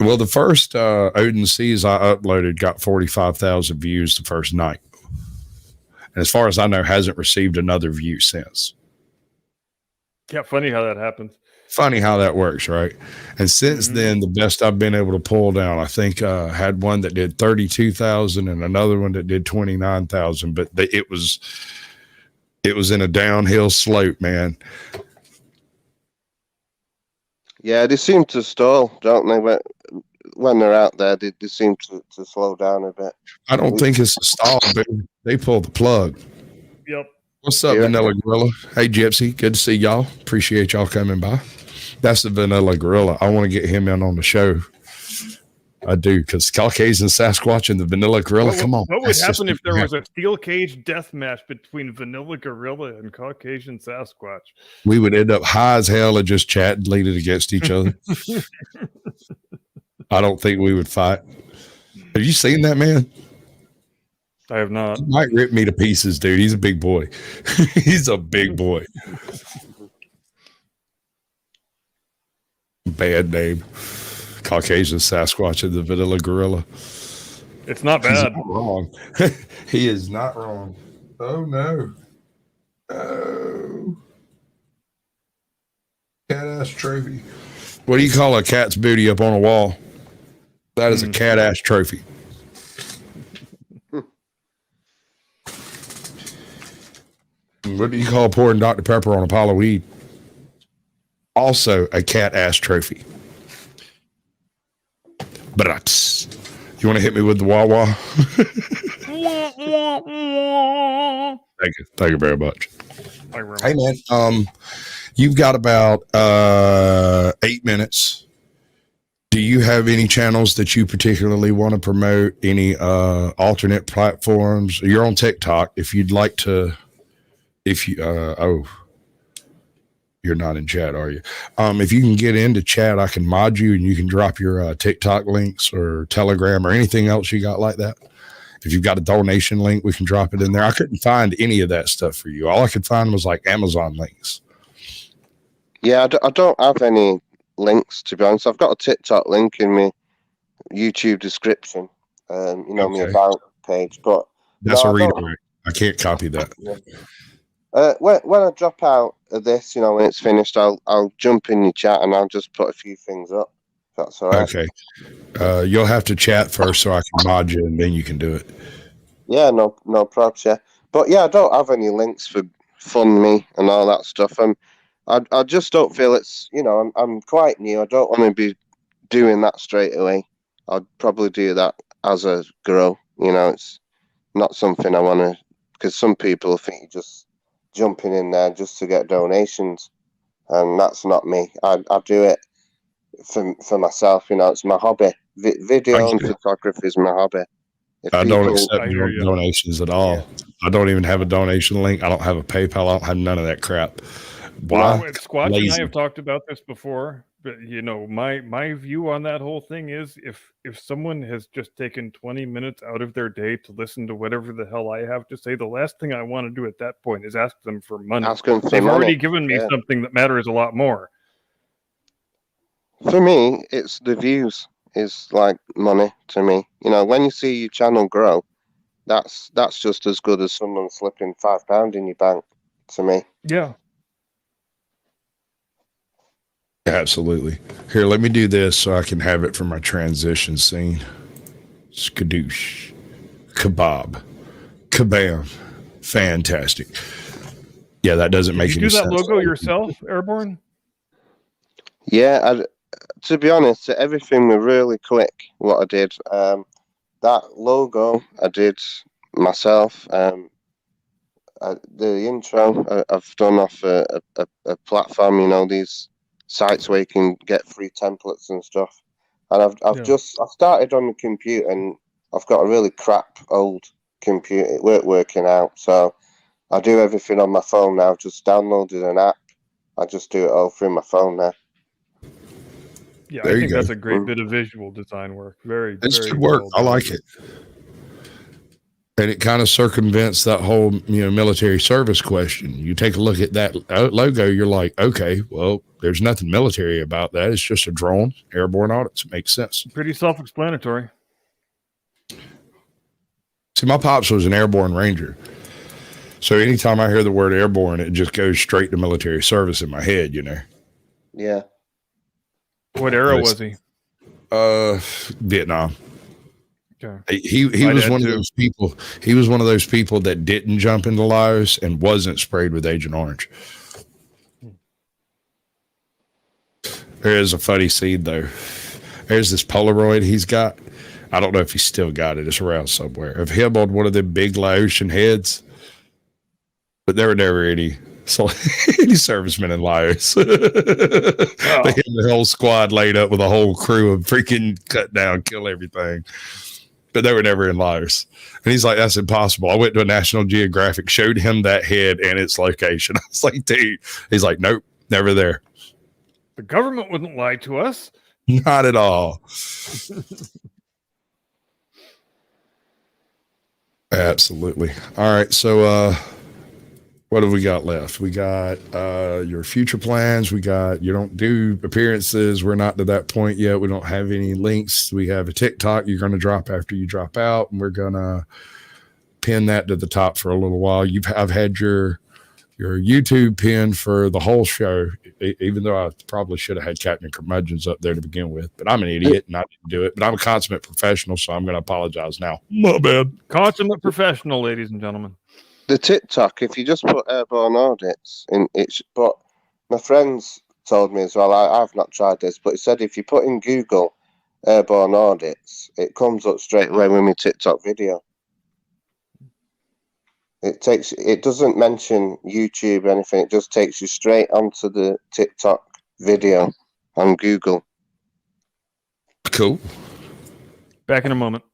Well, the first Odin Seas I uploaded got 45,000 views the first night. And as far as I know, hasn't received another view since. Yeah, funny how that happens. Funny how that works, right? And since then, the best I've been able to pull down, I think had one that did 32,000 and another one that did 29,000. But it was in a downhill slope, man. Yeah, they seem to stall, don't they? When they're out there, they seem to slow down a bit. I don't think it's a stall, but they pull the plug. Yep. What's up, Vanilla Gorilla? Hey, Gypsy. Good to see y'all. Appreciate y'all coming by. That's the Vanilla Gorilla. I want to get him in on the show. I do, because Caucasian Sasquatch and the Vanilla Gorilla, come on. What would happen if there was a steel cage death match between Vanilla Gorilla and Caucasian Sasquatch? We would end up high as hell and just chat and lead it against each other. I don't think we would fight. Have you seen that man? I have not. He might rip me to pieces, dude. He's a big boy. He's a big boy. Bad name. Caucasian Sasquatch and the Vanilla Gorilla. It's not bad. He's not wrong. He is not wrong. Oh, no. Oh. Cat-ass trophy. What do you call a cat's booty up on a wall? That is a cat-ass trophy. What do you call pouring Dr. Pepper on a pile of weed? Also a cat-ass trophy. But you want to hit me with the wah-wah? Thank you. Thank you very much. Hey, man. You've got about 8 minutes. Do you have any channels that you particularly want to promote? Any alternate platforms? You're on TikTok. If you'd like to, you're not in chat, are you? If you can get into chat, I can mod you and you can drop your TikTok links or Telegram or anything else you got like that. If you've got a donation link, we can drop it in there. I couldn't find any of that stuff for you. All I could find was like Amazon links. Yeah, I don't have any links, to be honest. I've got a TikTok link in my YouTube description, my about page, but that's a redirect. I can't copy that. When I drop out of this, when it's finished, I'll jump in your chat and I'll just put a few things up. That's all right. Okay. You'll have to chat first so I can mod you and then you can do it. Yeah, no props, yeah. But yeah, I don't have any links for Fund Me and all that stuff. I just don't feel it's, I'm quite new. I don't want to be doing that straight away. I'd probably do that as I grow. It's not something I want to, because some people think you're just jumping in there just to get donations, and that's not me. I do it for myself. It's my hobby. Video and photography is my hobby. I don't accept donations at all. Yeah. I don't even have a donation link. I don't have a PayPal. I don't have none of that crap. Why? Well, Squatch and I have talked about this before, but my view on that whole thing is if someone has just taken 20 minutes out of their day to listen to whatever the hell I have to say, the last thing I want to do at that point is ask them for money. They've already given me something that matters a lot more. For me, it's the views is like money to me. When you see your channel grow, that's just as good as someone slipping £5 in your bank to me. Yeah. Absolutely. Here, let me do this so I can have it for my transition scene. Skadoosh. Kebab. Kabam. Fantastic. Yeah, that doesn't make any sense. Did you do that logo yourself, Airborne? Yeah, to be honest, everything was really quick, what I did. That logo I did myself. The intro I've done off a platform, these sites where you can get free templates and stuff. And I started on the computer, and I've got a really crap old computer. It weren't working out, so I do everything on my phone now. I've just downloaded an app. I just do it all through my phone now. Yeah, There I you think go. that's a great bit of visual design work. Very, It's very good work. well I done. like it. And it kind of circumvents that whole, military service question. You take a look at that logo, you're like, okay, well, there's nothing military about that. It's just a drone, airborne audits. It makes sense. Pretty self-explanatory. See, my pops was an airborne ranger. So anytime I hear the word airborne, it just goes straight to military service in my head, Yeah. What era was he? Vietnam. Okay. He was one of those people. He was one of those people that didn't jump into Laos and wasn't sprayed with Agent Orange. There is a funny scene though. There's this Polaroid he's got. I don't know if he's still got it. It's around somewhere. Of him on one of them big Laotian heads, but there were never any servicemen in Laos. The whole squad laid up with a whole crew of freaking cut down, kill everything. But they were never in Laos. And he's like, that's impossible. I went to a National Geographic, showed him that head and its location. I was like, dude. He's like, nope, never there. The government wouldn't lie to us. Not at all. Absolutely. All right. So, what have we got left? We got your future plans. We got, you don't do appearances. We're not to that point yet. We don't have any links. We have a TikTok you're going to drop after you drop out, and we're going to pin that to the top for a little while. I've had your YouTube pin for the whole show, even though I probably should have had Captain Curmudgeons up there to begin with, but I'm an idiot and I didn't do it. But I'm a consummate professional, so I'm going to apologize now. My bad. Consummate professional, ladies and gentlemen. The TikTok, if you just put airborne audits in it, but my friends told me as well, I've not tried this, but it said if you put in Google airborne audits, it comes up straight away with my TikTok video. It doesn't mention YouTube or anything, it just takes you straight onto the TikTok video on Google. Cool. Back in a moment.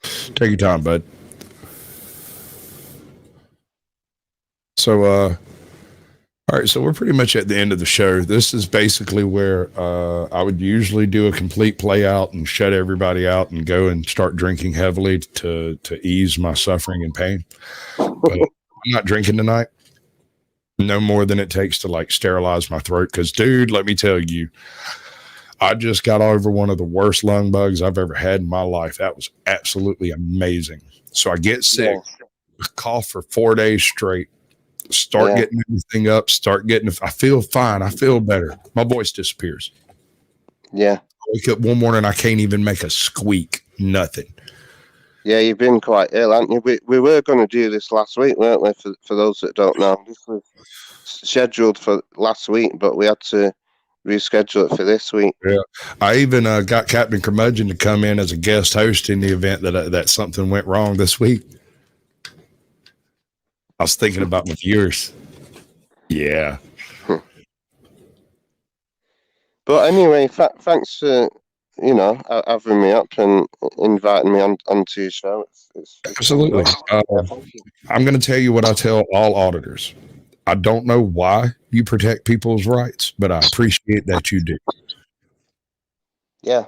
Take your time, bud. So, all right, so we're pretty much at the end of the show. This is basically where I would usually do a complete play out and shut everybody out and go and start drinking heavily to ease my suffering and pain. But I'm not drinking tonight. No more than it takes to like sterilize my throat. Because, dude, let me tell you, I just got over one of the worst lung bugs I've ever had in my life. That was absolutely amazing. So I get sick, cough for 4 days straight. Start getting everything up, I feel fine. I feel better. My voice disappears. Yeah. I wake up one morning, I can't even make a squeak. Nothing. Yeah, you've been quite ill, haven't you? We were going to do this last week, weren't we? For those that don't know, this was scheduled for last week, but we had to reschedule it for this week. Yeah, I even got Captain Curmudgeon to come in as a guest host in the event that something went wrong this week. I was thinking about my viewers. Yeah. But anyway, thanks for, having me up and inviting me onto your show. It's absolutely. I'm going to tell you what I tell all auditors. I don't know why you protect people's rights, but I appreciate that you do. Yeah.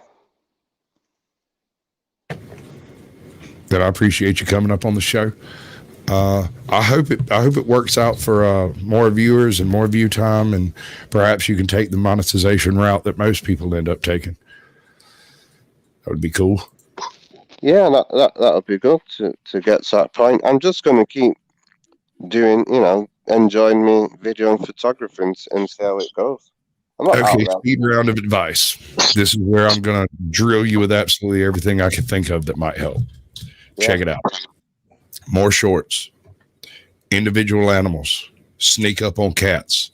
That I appreciate you coming up on the show. I hope it works out for more viewers and more view time, and perhaps you can take the monetization route that most people end up taking. That would be cool. Yeah, that would be good to get to that point. I'm just going to keep doing, enjoying me video and photography and see how it goes. Okay, speed round of advice. This is where I'm going to drill you with absolutely everything I can think of that might help. Yeah. Check it out. More shorts, individual animals, sneak up on cats.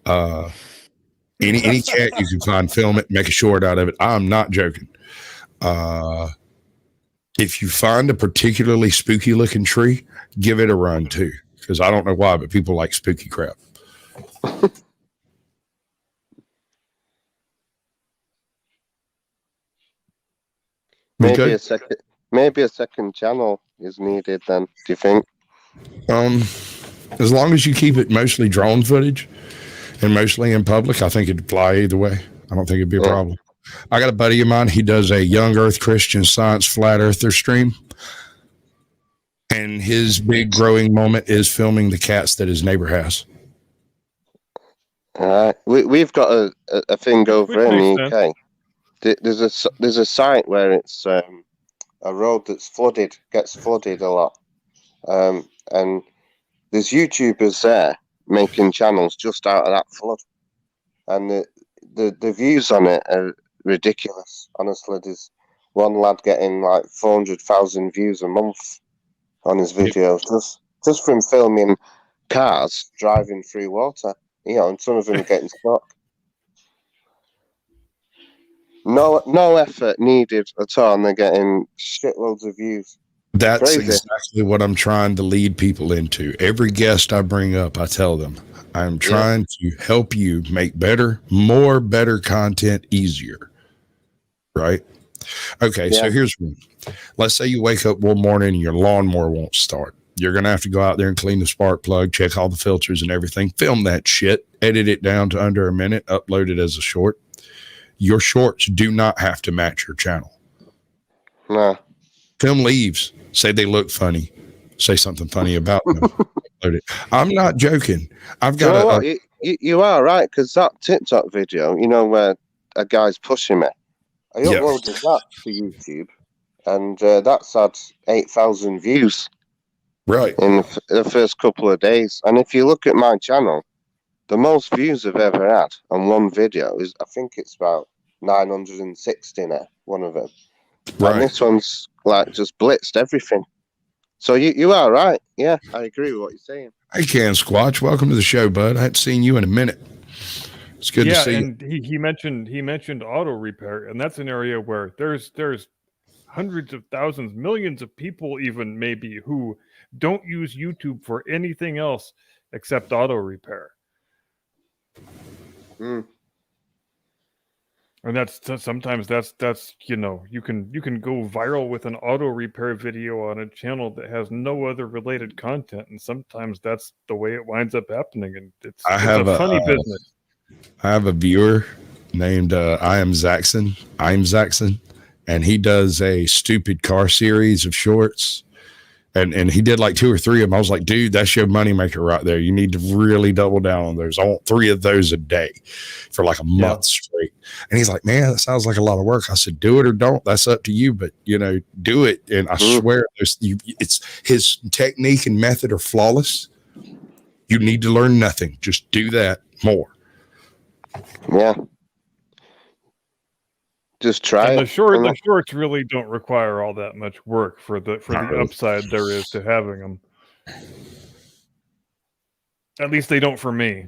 Any cat you can find, film it, make a short out of it. I'm not joking. If you find a particularly spooky looking tree, give it a run too. Because I don't know why, but people like spooky crap. Maybe a second channel is needed then, do you think? As long as you keep it mostly drone footage and mostly in public, I think it'd fly either way. I don't think it'd be a problem. I got a buddy of mine. He does a Young Earth Christian Science Flat Earther stream. And his big growing moment is filming the cats that his neighbor has. All right. We've got a thing over in the UK. There's a site where it's a road that's gets flooded a lot. And there's YouTubers there making channels just out of that flood. And the views on it are ridiculous. Honestly, there's one lad getting like 400,000 views a month on his videos just from filming cars driving through water. And some of them are getting stuck. No effort needed at all, and they're getting shitloads of views. That's Crazy. exactly what I'm trying to lead people into. Every guest I bring up, I tell them, I'm trying to help you make better content easier. Right? Okay, so here's one. Let's say you wake up one morning and your lawnmower won't start. You're going to have to go out there and clean the spark plug, check all the filters and everything, film that shit, edit it down to under a minute, upload it as a short. Your shorts do not have to match your channel. No. Film leaves. Say they look funny. Say something funny about them. Upload it. I'm not joking. I've got you are right, because that TikTok video, where a guy's pushing me, I uploaded that to YouTube, and that's had 8,000 views. Right. In the first couple of days. And if you look at my channel, the most views I've ever had on one video is, I think it's about 960 now, one of them. Right. And this one's like just blitzed everything. So you are right. Yeah, I agree with what you're saying. Hey, Sasquatch, welcome to the show, bud. I haven't seen you in a minute. It's good to see you. Yeah, and he mentioned auto repair, and that's an area where there's hundreds of thousands, millions of people even maybe who don't use YouTube for anything else except auto repair. And that's sometimes that's you can go viral with an auto repair video on a channel that has no other related content, and sometimes that's the way it winds up happening, and it's a funny business. I have a viewer named I'm Zaxxon, and he does a stupid car series of shorts. And he did like 2 or 3 of them. I was like, dude, that's your moneymaker right there. You need to really double down on those. I want 3 of those a day for like a month straight. And he's like, man, that sounds like a lot of work. I said, do it or don't. That's up to you. But, do it. And I swear, it's his technique and method are flawless. You need to learn nothing. Just do that more. Yeah. Just try and it. The shorts really don't require all that much work for the upside there is to having them. At least they don't for me.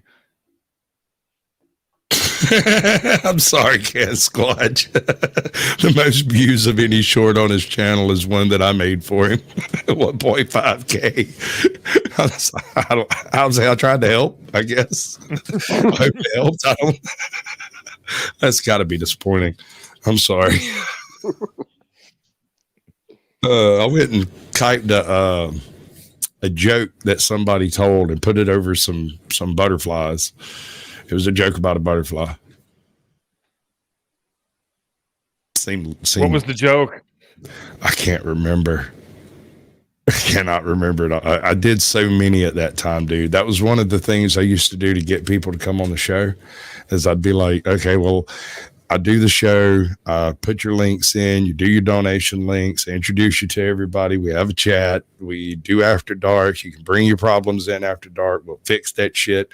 I'm sorry, Sasquatch. The most views of any short on his channel is one that I made for him. 1.5K. I tried to help, I guess. I hope it helped. That's got to be disappointing. I'm sorry. I went and typed a joke that somebody told and put it over some butterflies. It was a joke about a butterfly. What was the joke? I can't remember. I cannot remember it. I did so many at that time, dude. That was one of the things I used to do to get people to come on the show. Is I'd be like, okay, well, I do the show, put your links in, you do your donation links, introduce you to everybody. We have a chat. We do After Dark. You can bring your problems in after dark. We'll fix that shit.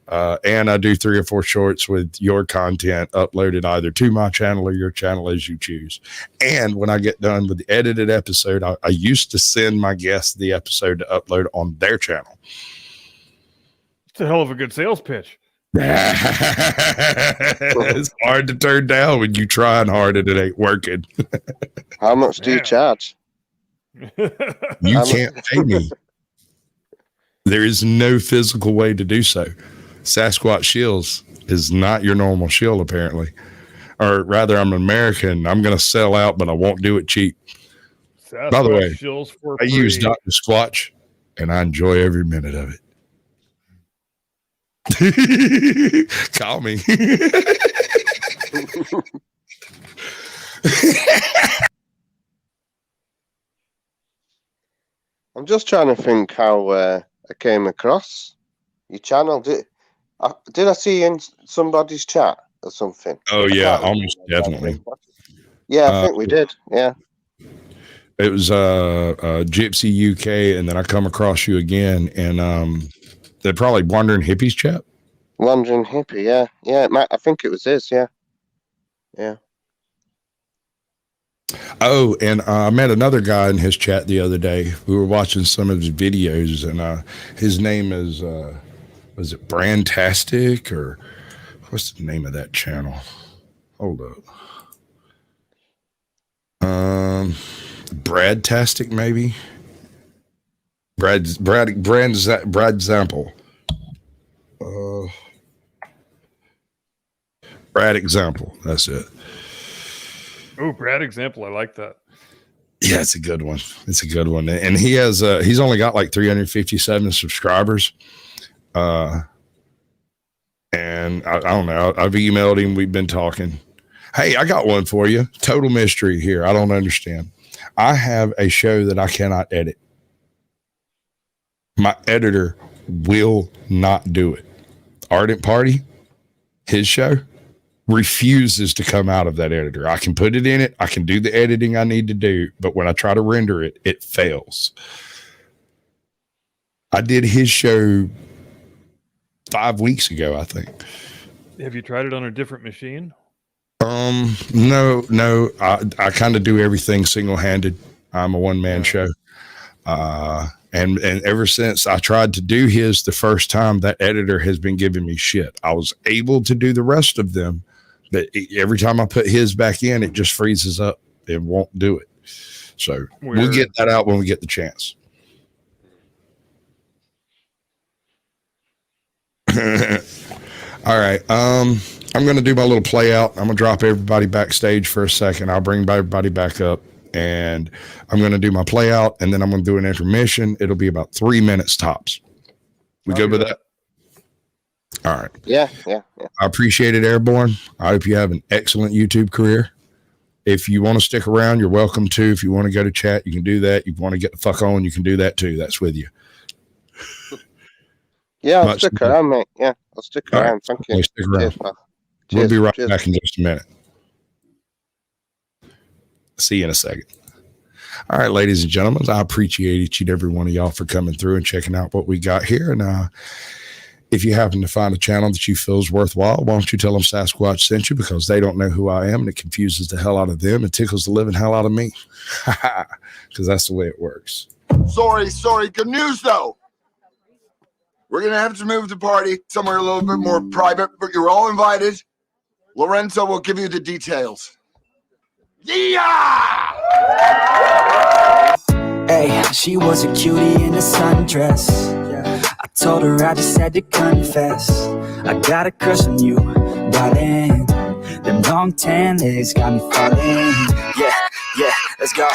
And I do 3 or 4 shorts with your content uploaded either to my channel or your channel as you choose. And when I get done with the edited episode, I used to send my guests the episode to upload on their channel. It's a hell of a good sales pitch. It's hard to turn down when you trying hard and it ain't working. How much do you charge? You can't pay me. There is no physical way to do so. Sasquatch Shills is not your normal shill, apparently. Or rather, I'm American. I'm going to sell out, but I won't do it cheap. Sasquatch By the way, Shills for I free. use Dr. Squatch, and I enjoy every minute of it. Call me. I'm just trying to think how I came across your channel. Did I see you in somebody's chat or something? Oh yeah, almost definitely. Yeah, I think we did. Yeah. It was Gypsy UK, and then I come across you again, and they're probably Wandering Hippies chat. Wandering Hippie, yeah. Yeah, I think it was his, yeah. Yeah. Oh, and I met another guy in his chat the other day. We were watching some of his videos, and his name is, was it Brandtastic, or what's the name of that channel? Hold up. Bradtastic, maybe? Brad Example. Brad Example, that's it. Oh, Brad Example, I like that. Yeah, it's a good one. It's a good one. And he has he's only got like 357 subscribers. And I don't know. I've emailed him. We've been talking. Hey, I got one for you. Total mystery here. I don't understand. I have a show that I cannot edit. My editor will not do it. Ardent Party, his show, refuses to come out of that editor. I can put it in it. I can do the editing I need to do. But when I try to render it, it fails. I did his show 5 weeks ago, I think. Have you tried it on a different machine? No. I kind of do everything single-handed. I'm a one-man show. And ever since I tried to do his the first time, that editor has been giving me shit. I was able to do the rest of them, but every time I put his back in, it just freezes up. It won't do it. So we'll get that out when we get the chance. All right. I'm going to do my little play out. I'm going to drop everybody backstage for a second. I'll bring everybody back up, and I'm going to do my play out, and then I'm going to do an intermission. It'll be about 3 minutes tops. We good with that? All right. Yeah. I appreciate it, Airborne. I hope you have an excellent YouTube career. If you want to stick around, you're welcome to. If you want to go to chat, you can do that. If you want to get the fuck on, you can do that too. That's with you. Yeah, I'll stick around, mate. Yeah, I'll stick around. Thank you. Stick around. Cheers, pal. We'll be right back in just a minute. See you in a second. All right, ladies and gentlemen, I appreciate each and every one of y'all for coming through and checking out what we got here. And if you happen to find a channel that you feel is worthwhile, why don't you tell them Sasquatch sent you, because they don't know who I am, and it confuses the hell out of them and tickles the living hell out of me, because that's the way it works. Sorry. Good news, though. We're going to have to move the party somewhere a little bit more private, but you're all invited. Lorenzo will give you the details. Yeah! Hey, she was a cutie in a sundress. I told her I just had to confess. I got a crush on you, darling. Them long tan legs got me falling. Yeah, let's go.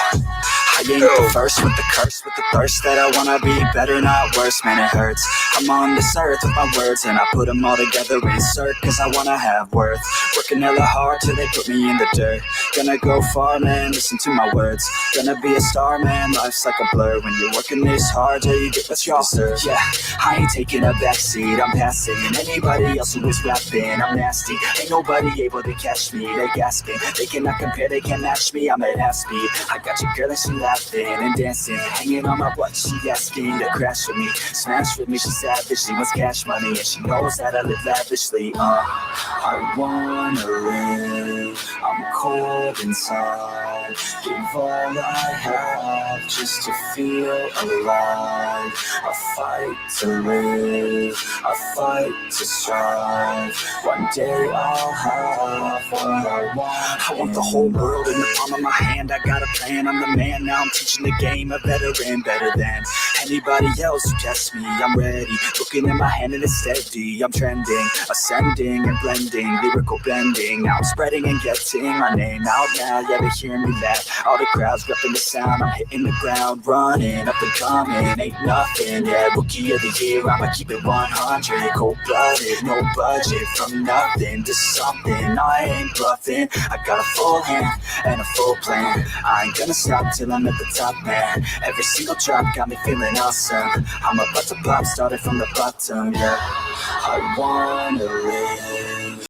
I ain't the first with the curse, with the thirst that I wanna be better, not worse, man, it hurts. I'm on this earth with my words, and I put them all together, insert, cause I wanna have worth. Working hella hard till they put me in the dirt. Gonna go far, man, listen to my words. Gonna be a star, man, life's like a blur. When you're working this hard till you get what you deserve. Yeah, I ain't taking a backseat, I'm passing anybody else who is rapping. I'm nasty, ain't nobody able to catch me. They gasping, they cannot compare, they can't match me. I'm at half speed, I got your girl and she laughing and dancing, hanging on my butt. She asking to crash with me, smash with me. She savage, she wants cash money, and she knows that I live lavishly. I wanna live, I'm cold inside. Give all I have just to feel alive. I fight to live, I fight to strive. One day I'll have what I want. I want the whole world in the palm of my hand. I got a plan, I'm the man. Now I'm teaching the game, a veteran, better than anybody else who tests me. I'm ready, looking in my hand and it's steady. I'm trending, ascending and blending, lyrical bending. Now I'm spreading and getting my name out now. Yeah, they hear me, that. All the crowds repping the sound, I'm hitting the ground running, up and coming, ain't nothing. Yeah, rookie of the year, I'ma keep it 100. Cold-blooded, no budget, from nothing to something. I ain't bluffing, I got a full hand and a full plan. I ain't gonna stop till I'm at the top, man. Every single drop got me feeling awesome. I'm about to pop, started from the bottom, yeah. I wanna live.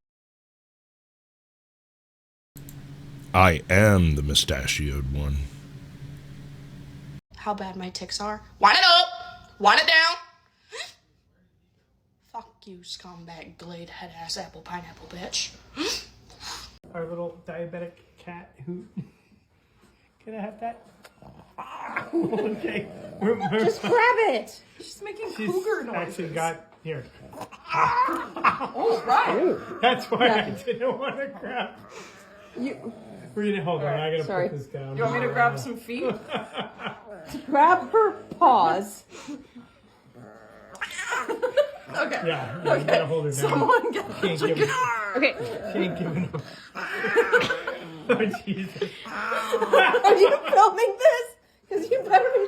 I am the mustachioed one. How bad my tics are? Wind it up! Wind it down! Fuck you, scumbag, glade, head ass, apple, pineapple, bitch. Our little diabetic cat who... Can I have that? Okay. Just grab it. She's making cougar noises. Actually got... Here. Oh, right. That's why I didn't want to grab... We're gonna hold on. I gotta put this down. You want me to grab some feet? Grab her paws. Okay. Yeah, you gotta hold her down. Someone get Can't give it. Okay. Can't give it up. Oh, Jesus. Are you filming this? Because you better be.